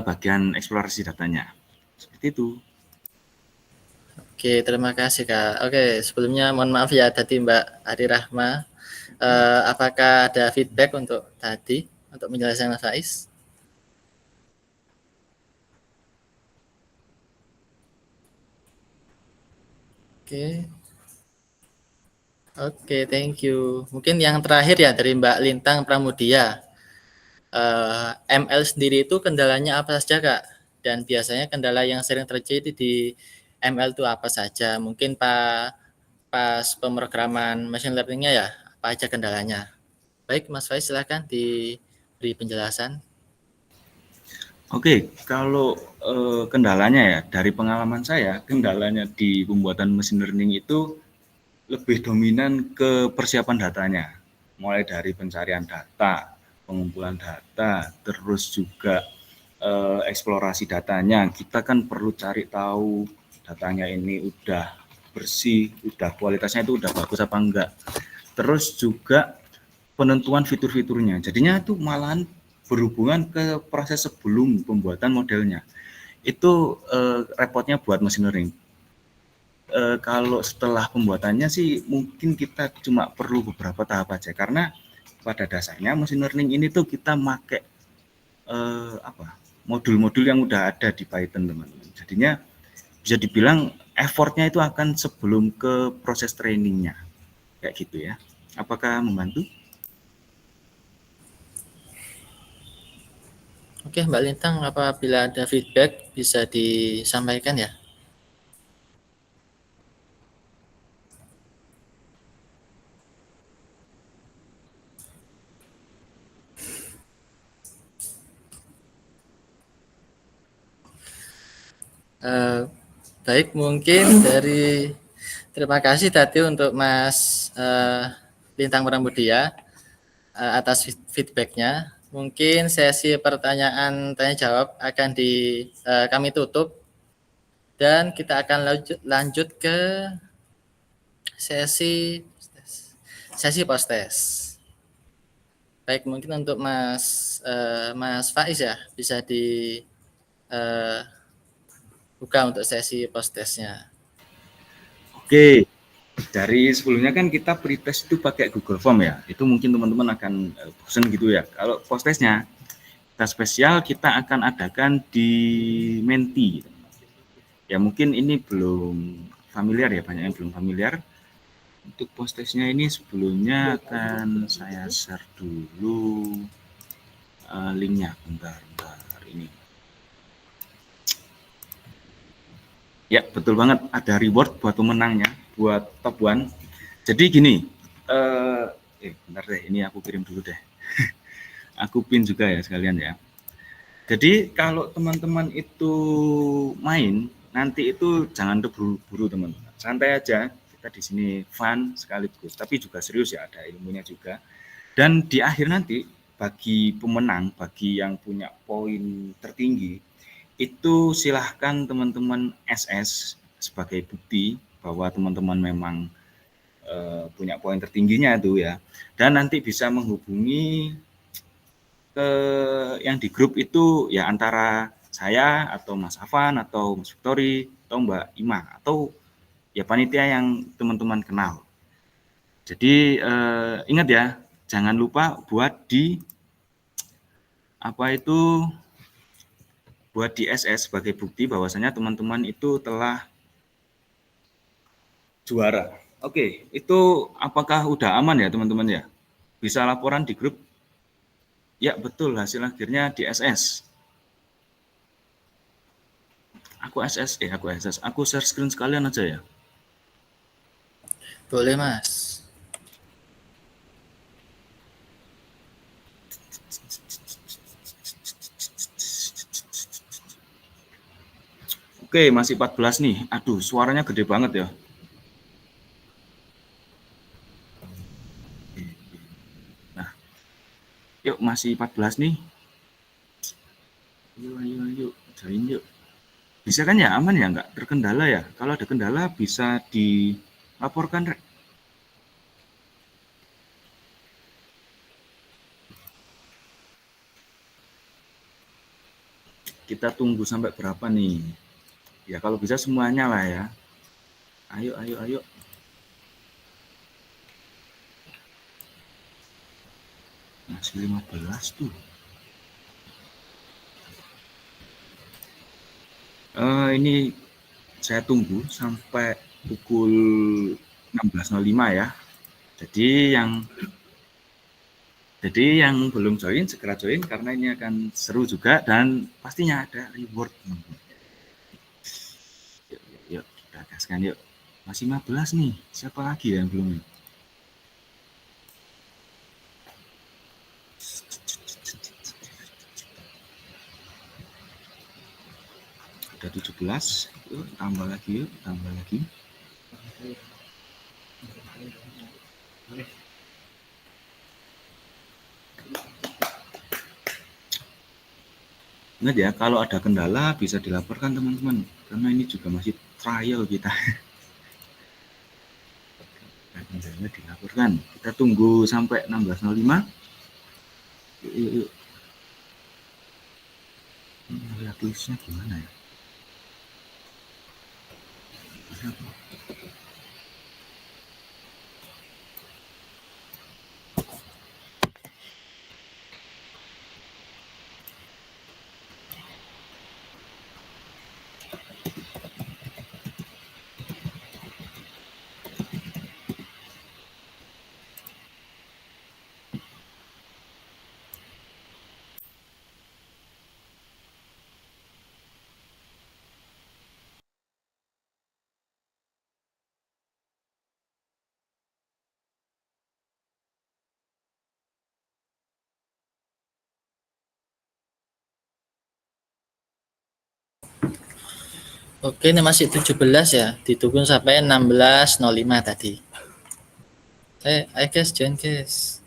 bagian eksplorasi datanya. Seperti itu. Oke, terima kasih Kak. Oke, sebelumnya mohon maaf ya tadi Mbak Ari Rahma. Apakah ada feedback untuk tadi untuk menjelaskan Mas Faiz? Oke. Oke, thank you. Mungkin yang terakhir ya dari Mbak Lintang Pramudia. ML sendiri itu kendalanya apa saja Kak? Dan biasanya kendala yang sering terjadi di ML itu apa saja? Mungkin pas pemrograman machine learning-nya ya, apa aja kendalanya? Baik, Mas Faiz silakan diberi penjelasan. Oke, kalau kendalanya ya dari pengalaman saya, kendalanya di pembuatan machine learning itu lebih dominan ke persiapan datanya, mulai dari pencarian data, pengumpulan data, terus juga eksplorasi datanya. Kita kan perlu cari tahu datanya ini udah bersih, udah kualitasnya itu udah bagus apa enggak. Terus juga penentuan fitur-fiturnya. Jadinya itu malahan berhubungan ke proses sebelum pembuatan modelnya. Itu repotnya buat machine learning. Kalau setelah pembuatannya sih mungkin kita cuma perlu beberapa tahap aja, karena pada dasarnya machine learning ini tuh kita pakai modul-modul yang udah ada di Python, teman-teman. Jadinya bisa dibilang effortnya itu akan sebelum ke proses trainingnya, kayak gitu ya. Apakah membantu? Oke, Mbak Lintang, apabila ada feedback bisa disampaikan ya. Baik, mungkin terima kasih tadi untuk Mas Lintang Pramudia atas feedbacknya. Mungkin sesi pertanyaan tanya jawab akan kami tutup dan kita akan lanjut ke sesi post test. Baik, mungkin untuk Mas Faiz ya bisa buka untuk sesi post testnya. Oke, dari sebelumnya kan kita pretest itu pakai Google Form ya. Itu mungkin teman-teman akan bosan gitu ya. Kalau post testnya kita spesial, kita akan adakan di Menti. Ya mungkin ini belum familiar ya, banyak yang belum familiar. Untuk post testnya ini sebelumnya akan saya share dulu linknya. Bentar ini. Ya betul banget, ada reward buat pemenangnya, buat top one. Jadi gini, bentar deh, ini aku kirim dulu deh. Aku pin juga ya sekalian ya. Jadi kalau teman-teman itu main, nanti itu jangan terburu-buru teman-teman. Santai aja, kita di sini fun sekaligus, tapi juga serius ya, ada ilmunya juga. Dan di akhir nanti, bagi pemenang, bagi yang punya poin tertinggi, itu silahkan teman-teman SS sebagai bukti bahwa teman-teman memang punya poin tertingginya itu ya, dan nanti bisa menghubungi ke yang di grup itu ya, antara saya atau Mas Afan atau Mas Victory atau Mbak Ima atau ya panitia yang teman-teman kenal. Jadi ingat ya, jangan lupa buat di buat di SS sebagai bukti bahwasanya teman-teman itu telah juara. Oke, itu apakah udah aman ya teman-teman ya? Bisa laporan di grup? Ya betul, hasil akhirnya di SS. Aku share screen sekalian aja ya. Boleh Mas. Oke, masih 14 nih. Aduh, suaranya gede banget ya. Nah, yuk masih 14 nih. Yuk, join yuk. Bisa kan ya, aman ya, nggak terkendala ya? Kalau ada kendala bisa dilaporkan, Rek. kita tunggu sampai berapa nih? Ya kalau bisa semuanya lah ya. Ayo. Masih 15 tuh. Ini saya tunggu sampai pukul 16.05 ya. Jadi yang belum join segera join karena ini akan seru juga dan pastinya ada reward. Yuk kita gaskan yuk. Masih 15 nih. Siapa lagi yang belum? Ada 17. Yuk tambah lagi. Ingat ya, kalau ada kendala bisa dilaporkan teman-teman, karena ini juga masih trial kita. Kendalanya dilaporkan. Kita tunggu sampai 16.05. Yuk. Lihat tulisnya gimana ya? Oke, ini masih 17 ya. Ditunggu sampai 16.05 tadi. Ayo guys, join guys.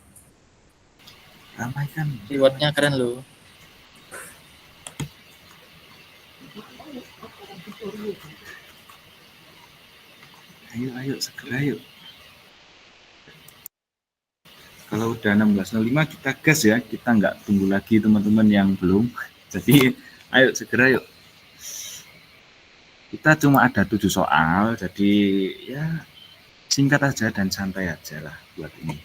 Ramaikan. Rewardnya keren loh. Ayo, segera yuk. Kalau udah 16.05 kita gas ya, kita nggak tunggu lagi teman-teman yang belum. Jadi ayo segera yuk. Kita cuma ada 7 soal, jadi ya singkat aja dan santai aja lah buat ini.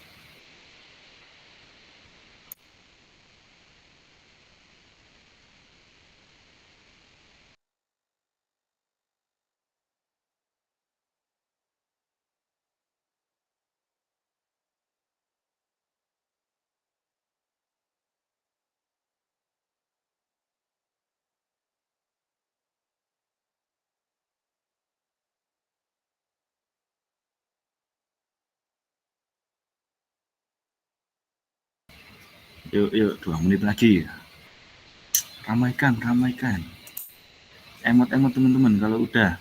Yuk 2 menit lagi. Ramaikan. Emot teman-teman kalau udah.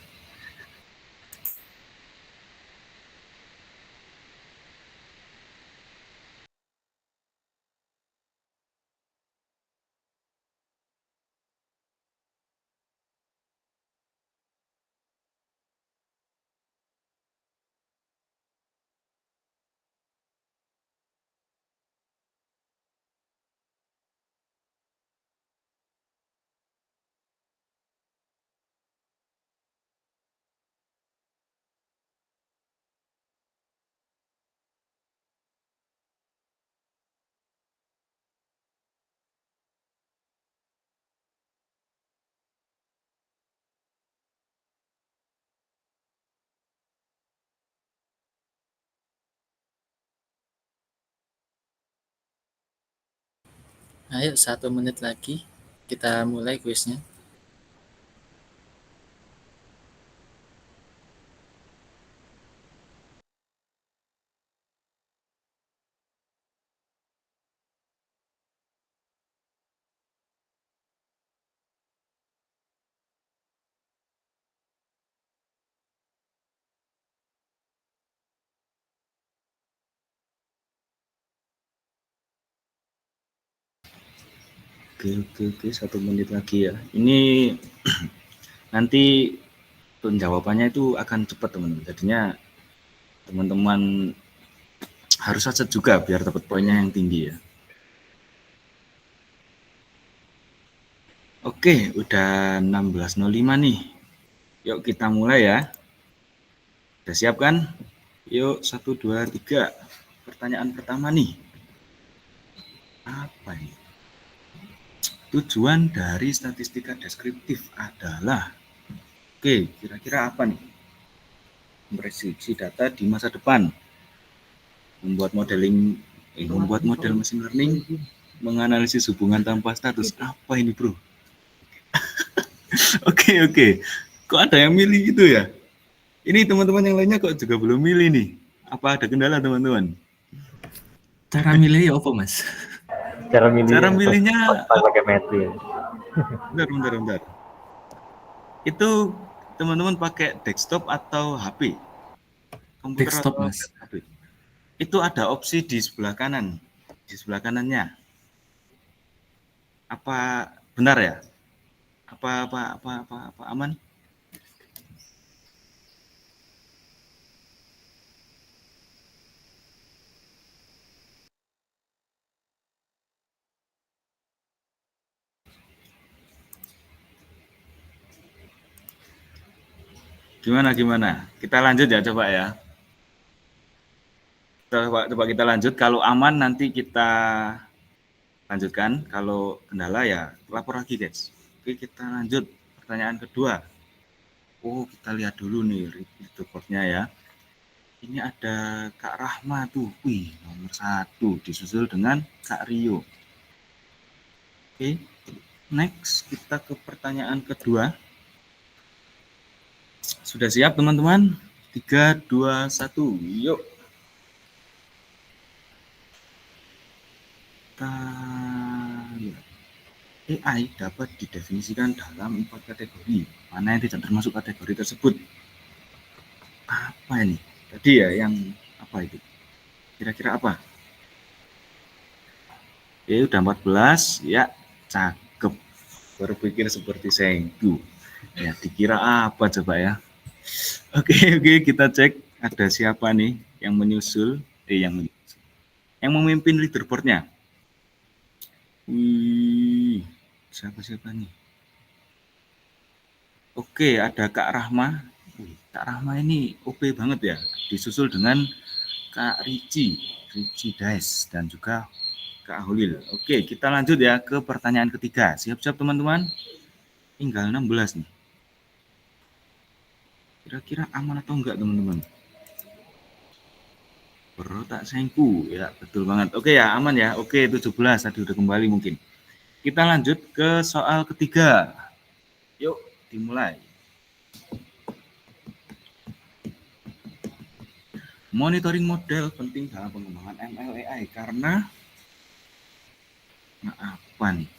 Ayo 1 menit lagi. Kita mulai kuisnya. Oke, 1 menit lagi ya. Ini nanti penjawabannya itu akan cepat teman-teman. Jadinya teman-teman harus acet juga biar dapat poinnya yang tinggi ya. Oke, udah 16.05 nih. Yuk kita mulai ya. Udah siap kan? Yuk, 1, 2, 3. Pertanyaan pertama nih. Apa ini? Tujuan dari statistika deskriptif adalah, oke, kira-kira apa nih? Mempresiksi data di masa depan, membuat model machine learning, menganalisis hubungan tanpa status. Apa ini, bro? Oke. Kok ada yang milih itu ya? Ini teman-teman yang lainnya kok juga belum milih nih? Apa ada kendala, teman-teman? Cara milih apa, Mas? Cara milihnya pakai metode. bentar. Itu teman-teman pakai desktop atau HP? Komputer Desktop, atau Mas. HP? Itu ada opsi di sebelah kanan. Di sebelah kanannya. Apa benar ya? Apa aman? Gimana? Kita lanjut ya, coba ya. Coba kita lanjut. Kalau aman nanti kita lanjutkan. Kalau kendala ya lapor lagi, guys. Oke, kita lanjut. Pertanyaan kedua. Oh, kita lihat dulu nih reportnya ya. Ini ada Kak Rahma tuh. Wih, nomor 1. Disusul dengan Kak Rio. Oke, next kita ke pertanyaan kedua. Sudah siap teman-teman? 3, 2, 1, yuk. AI dapat didefinisikan dalam 4 kategori. Mana yang tidak termasuk kategori tersebut? Apa ini? Tadi ya yang apa itu? Kira-kira apa? Udah 14, ya cakep. Berpikir seperti Senggu. Ya, dikira apa coba ya? Oke, kita cek ada siapa nih yang menyusul, yang memimpin leaderboardnya. Wih, siapa nih? Oke, ada Kak Rahma. Kak Rahma ini OP banget ya. Disusul dengan Kak Ricci Dice, dan juga Kak Holil. Oke, kita lanjut ya ke pertanyaan ketiga. Siap-siap teman-teman? Tinggal 16 nih. Kira-kira aman atau enggak teman-teman? Bro tak Sengku, ya betul banget. Oke ya, aman ya. Oke, 17 tadi udah kembali mungkin. Kita lanjut ke soal ketiga. Yuk, dimulai. Monitoring model penting dalam pengembangan ML AI karena apa nih?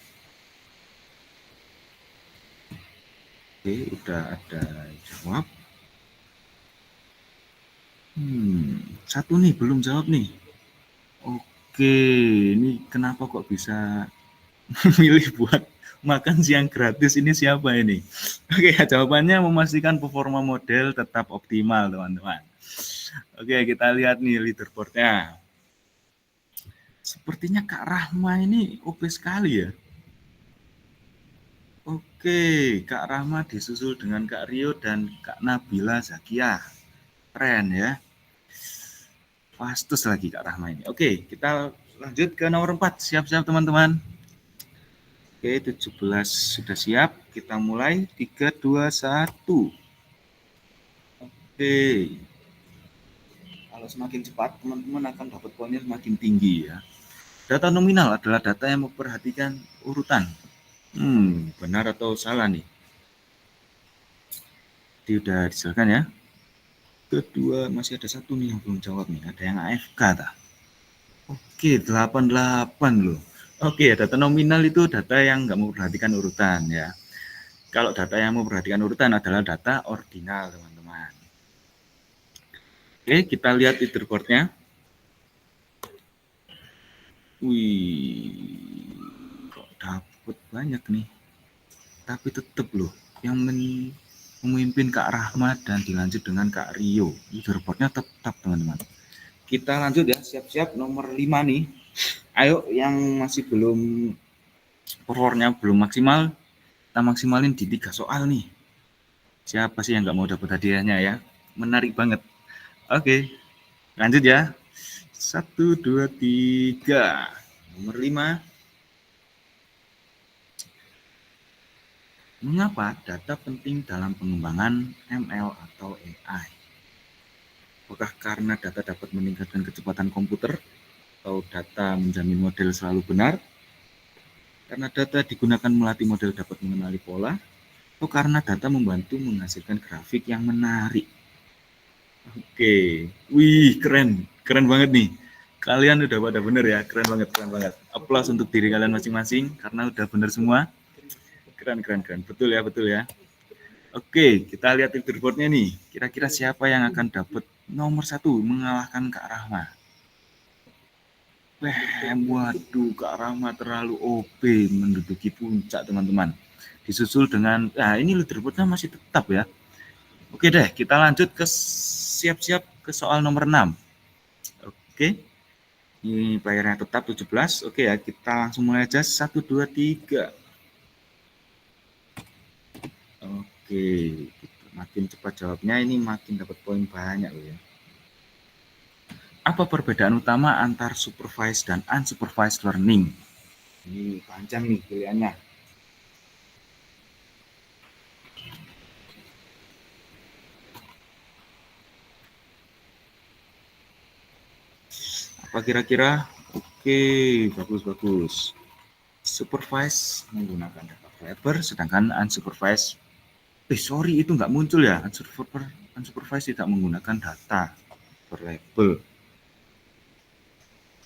Oke, udah ada jawab. Satu nih belum jawab nih. Oke, ini kenapa kok bisa milih buat makan siang gratis, ini siapa ini? Oke, jawabannya memastikan performa model tetap optimal, teman-teman. Oke, kita lihat nih leaderboardnya. Sepertinya Kak Rahma ini OP sekali ya. Oke, Kak Rahma disusul dengan Kak Rio dan Kak Nabila Zakiah. Keren ya. Fastus lagi Kak Rahma ini. Oke, kita lanjut ke nomor 4. Siap-siap teman-teman. Oke, 17 sudah siap. Kita mulai. 3, 2, 1. Oke. Kalau semakin cepat, teman-teman akan dapat poinnya semakin tinggi ya. Data nominal adalah data yang memperhatikan urutan. Benar atau salah nih? Ini udah dijelaskan ya. Kedua, masih ada satu nih yang belum jawab nih. Ada yang AFK tak? Oke, 88 loh. Oke, data nominal itu data yang nggak memperhatikan urutan ya. Kalau data yang memperhatikan urutan adalah data ordinal, teman-teman. Oke, kita lihat leaderboardnya. Wih, kok dapet banyak nih. Tapi tetap loh, yang memimpin Kak Rahmat dan dilanjut dengan Kak Rio. Leaderboardnya tetap, teman-teman. Kita lanjut ya, siap-siap nomor 5 nih. Ayo yang masih belum performanya belum maksimal, kita maksimalin di 3 soal nih. Siapa sih yang nggak mau dapat hadiahnya ya? Menarik banget. Oke, lanjut ya. 1, 2, 3. Nomor 5. Mengapa data penting dalam pengembangan ML atau AI? Apakah karena data dapat meningkatkan kecepatan komputer? Atau data menjamin model selalu benar? Karena data digunakan melatih model dapat mengenali pola? Atau karena data membantu menghasilkan grafik yang menarik? Oke, wih keren, keren banget nih. Kalian udah pada bener ya, keren banget, keren banget. Aplaus untuk diri kalian masing-masing karena udah bener semua. Keren, keren, keren. Betul ya, betul ya. Oke, kita lihat leaderboardnya nih. Kira-kira siapa yang akan dapat nomor 1 mengalahkan Kak Rahma? Waduh, Kak Rahma terlalu OP menduduki puncak teman-teman. Disusul dengan, ini leaderboardnya masih tetap ya. Oke deh, kita lanjut ke siap-siap ke soal nomor 6. Oke, ini playernya tetap 17. Oke ya, kita langsung mulai aja. 1, 2, 3. Oke, makin cepat jawabnya ini makin dapat poin banyak loh ya. Apa perbedaan utama antar supervised dan unsupervised learning? Ini panjang nih pilihannya. Apa kira-kira? Oke, bagus-bagus. Supervised menggunakan data wrapper, sedangkan unsupervised, sorry itu nggak muncul ya. Unsupervised tidak menggunakan data per label.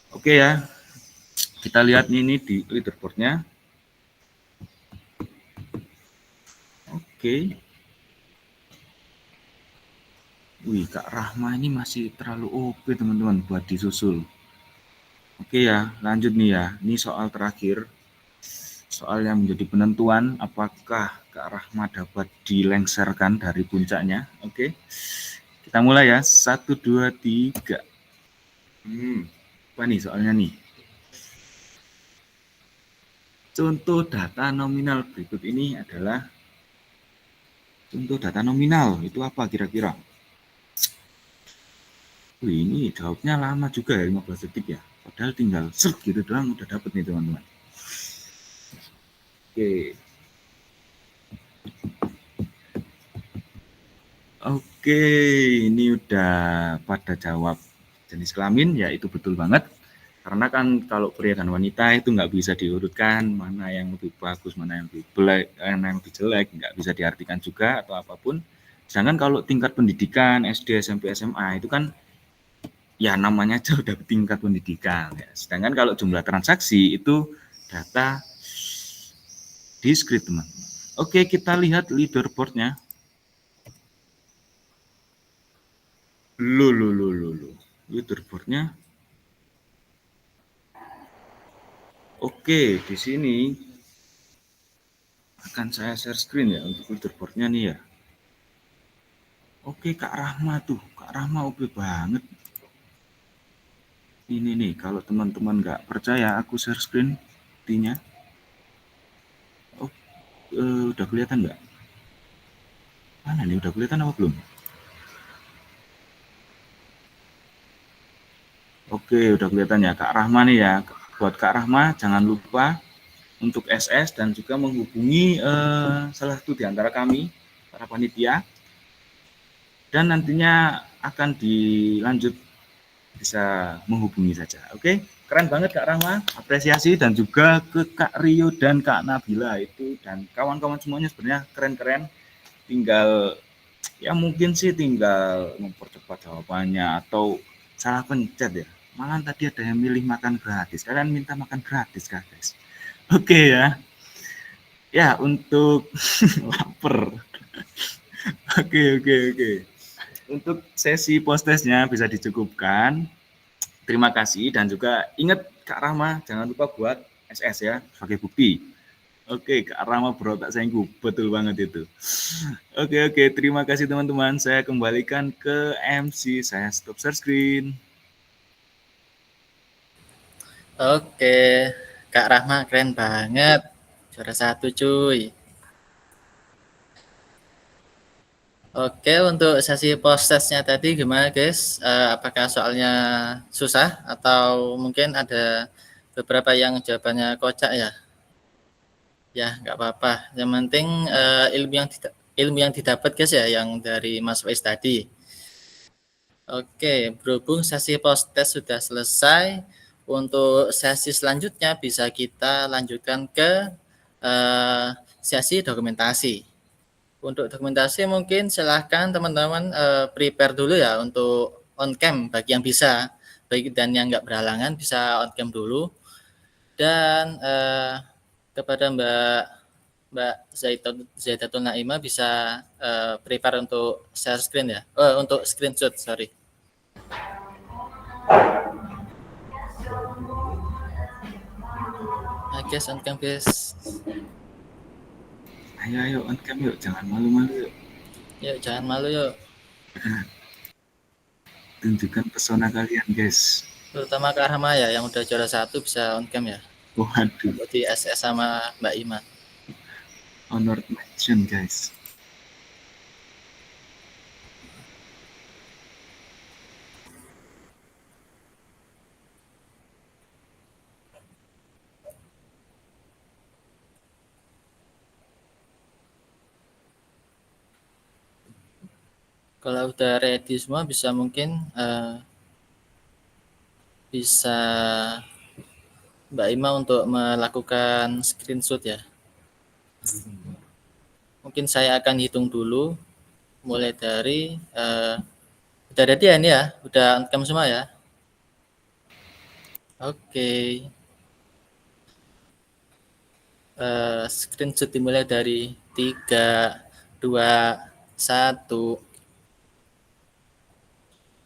Oke ya, kita lihat ini di leaderboardnya. Oke. Wih, Kak Rahma ini masih terlalu OP teman-teman buat disusul. Oke ya, lanjut nih ya. Ini soal terakhir. Soal yang menjadi penentuan apakah Kak Rahma dapat dilengsarkan dari puncaknya. Oke. Kita mulai ya. 1, 2, 3. Apa nih soalnya nih? Contoh data nominal berikut ini adalah contoh data nominal. Itu apa kira-kira? Wih, ini jawabnya lama juga ya, 15 detik ya. Padahal tinggal search gitu doang udah dapet nih teman-teman. Oke. Oke, ini udah pada jawab jenis kelamin, ya itu betul banget. Karena kan kalau pria dan wanita itu nggak bisa diurutkan mana yang lebih bagus, mana yang lebih jelek, nggak bisa diartikan juga atau apapun. Sedangkan kalau tingkat pendidikan SD, SMP, SMA itu kan ya namanya aja udah tingkat pendidikan. Ya. Sedangkan kalau jumlah transaksi itu data diskrit teman-teman. Oke, kita lihat leaderboardnya. Loh. Leaderboardnya. Oke, di sini akan saya share screen ya untuk leaderboardnya nih ya. Oke, Kak Rahma tuh. Kak Rahma OP banget. Ini nih, kalau teman-teman nggak percaya, aku share screen buktinya. Oh, udah kelihatan nggak? Mana nih, udah kelihatan apa belum? Oke, udah kelihatan ya Kak Rahma nih ya. Buat Kak Rahma, jangan lupa untuk SS dan juga menghubungi salah satu di antara kami, para panitia. Dan nantinya akan dilanjut bisa menghubungi saja. Oke, keren banget Kak Rahma, apresiasi dan juga ke Kak Rio dan Kak Nabila itu dan kawan-kawan semuanya sebenarnya keren-keren. Tinggal ya mungkin sih tinggal mempercepat jawabannya atau salah pencet ya. Malah tadi ada yang milih makan gratis. Kalian minta makan gratis Kak guys. Oke ya. Ya untuk lapar. Oke. Untuk sesi post-testnya bisa dicukupkan. Terima kasih dan juga ingat Kak Rahma jangan lupa buat SS ya sebagai bukti. Oke, Kak Rahma berotak senggu, betul banget itu. Oke, terima kasih teman-teman. Saya kembalikan ke MC, saya stop share screen. Oke, Kak Rahma keren banget. Juara 1 cuy. Oke, untuk sesi post-testnya tadi gimana guys? Apakah soalnya susah atau mungkin ada beberapa yang jawabannya kocak ya? Ya, nggak apa-apa. Yang penting ilmu yang didapat guys ya, yang dari Mas Faiz tadi. Oke, berhubung sesi post-test sudah selesai, untuk sesi selanjutnya bisa kita lanjutkan ke sesi dokumentasi. Untuk dokumentasi mungkin silahkan teman-teman prepare dulu ya untuk on cam bagi yang bisa, bagi dan yang nggak berhalangan bisa on cam dulu. Dan kepada Mbak Zaidatul Naima bisa prepare untuk share screen ya, untuk screenshot sorry. Guys, on cam guys. Ayo on cam yuk, jangan malu-malu yuk. Yuk, jangan malu yuk. Tunjukkan pesona kalian guys. Terutama Kak Rahma ya, yang udah juara 1 bisa on cam ya. Waduh. Di SS sama Mbak Ima. Honored mention guys. Kalau udah ready semua bisa mungkin bisa Mbak Ima untuk melakukan screenshot ya. Mungkin saya akan hitung dulu mulai dari udah ready ya ini ya, udah on cam semua ya. Oke. Screenshot dimulai dari 3, 2, 1.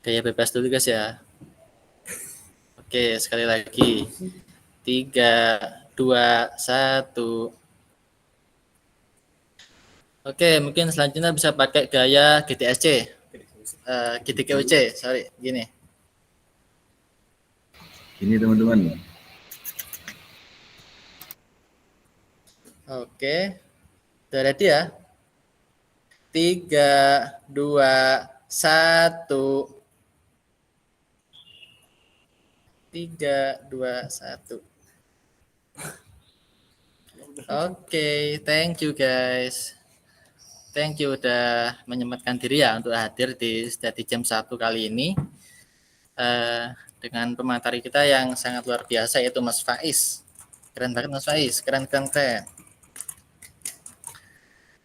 Gaya bebas dulu guys ya. Oke, sekali lagi. 3, 2, 1. Oke, mungkin selanjutnya bisa pakai gaya GTSC. GTKUC, sorry, gini. Gini teman-teman. Oke. Udah ready ya? 3, 2, 1. 3, 2, 1. Oke, thank you guys. Thank you udah menyempatkan diri ya untuk hadir di Study Jam 1 kali ini. Dengan pemateri kita yang sangat luar biasa yaitu Mas Faiz. Keren banget Mas Faiz, keren.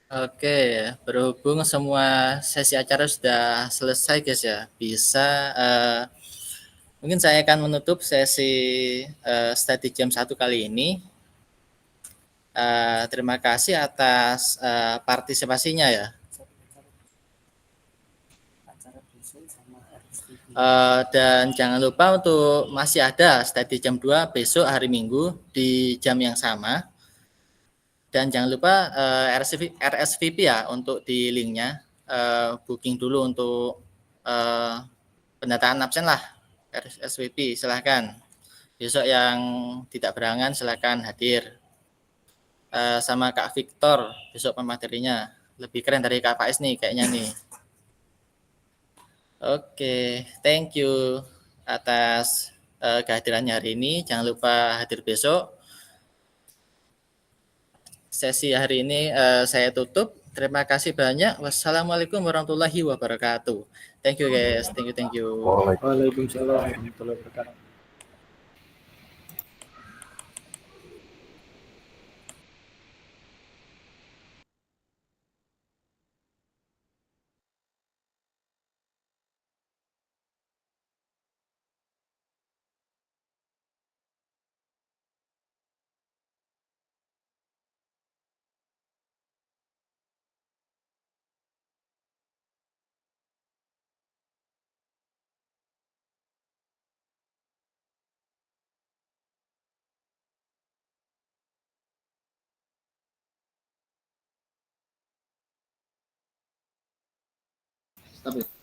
Oke, berhubung semua sesi acara sudah selesai guys ya, bisa mungkin saya akan menutup sesi Study Jam 1 kali ini. Terima kasih atas partisipasinya ya. Dan jangan lupa untuk masih ada study jam 2 besok hari Minggu di jam yang sama. Dan jangan lupa RSVP ya untuk di linknya. Booking dulu untuk pendataan absen lah. RSVP silahkan. Besok yang tidak berhalangan silahkan hadir. Sama Kak Victor besok pematerinya. Lebih keren dari Kak Faiz nih kayaknya nih. Oke, thank you atas kehadirannya hari ini. Jangan lupa hadir besok. Sesi hari ini saya tutup. Terima kasih banyak. Wassalamualaikum warahmatullahi wabarakatuh. Thank you guys. Thank you. Waalaikumsalam warahmatullahi wabarakatuh. Stop it.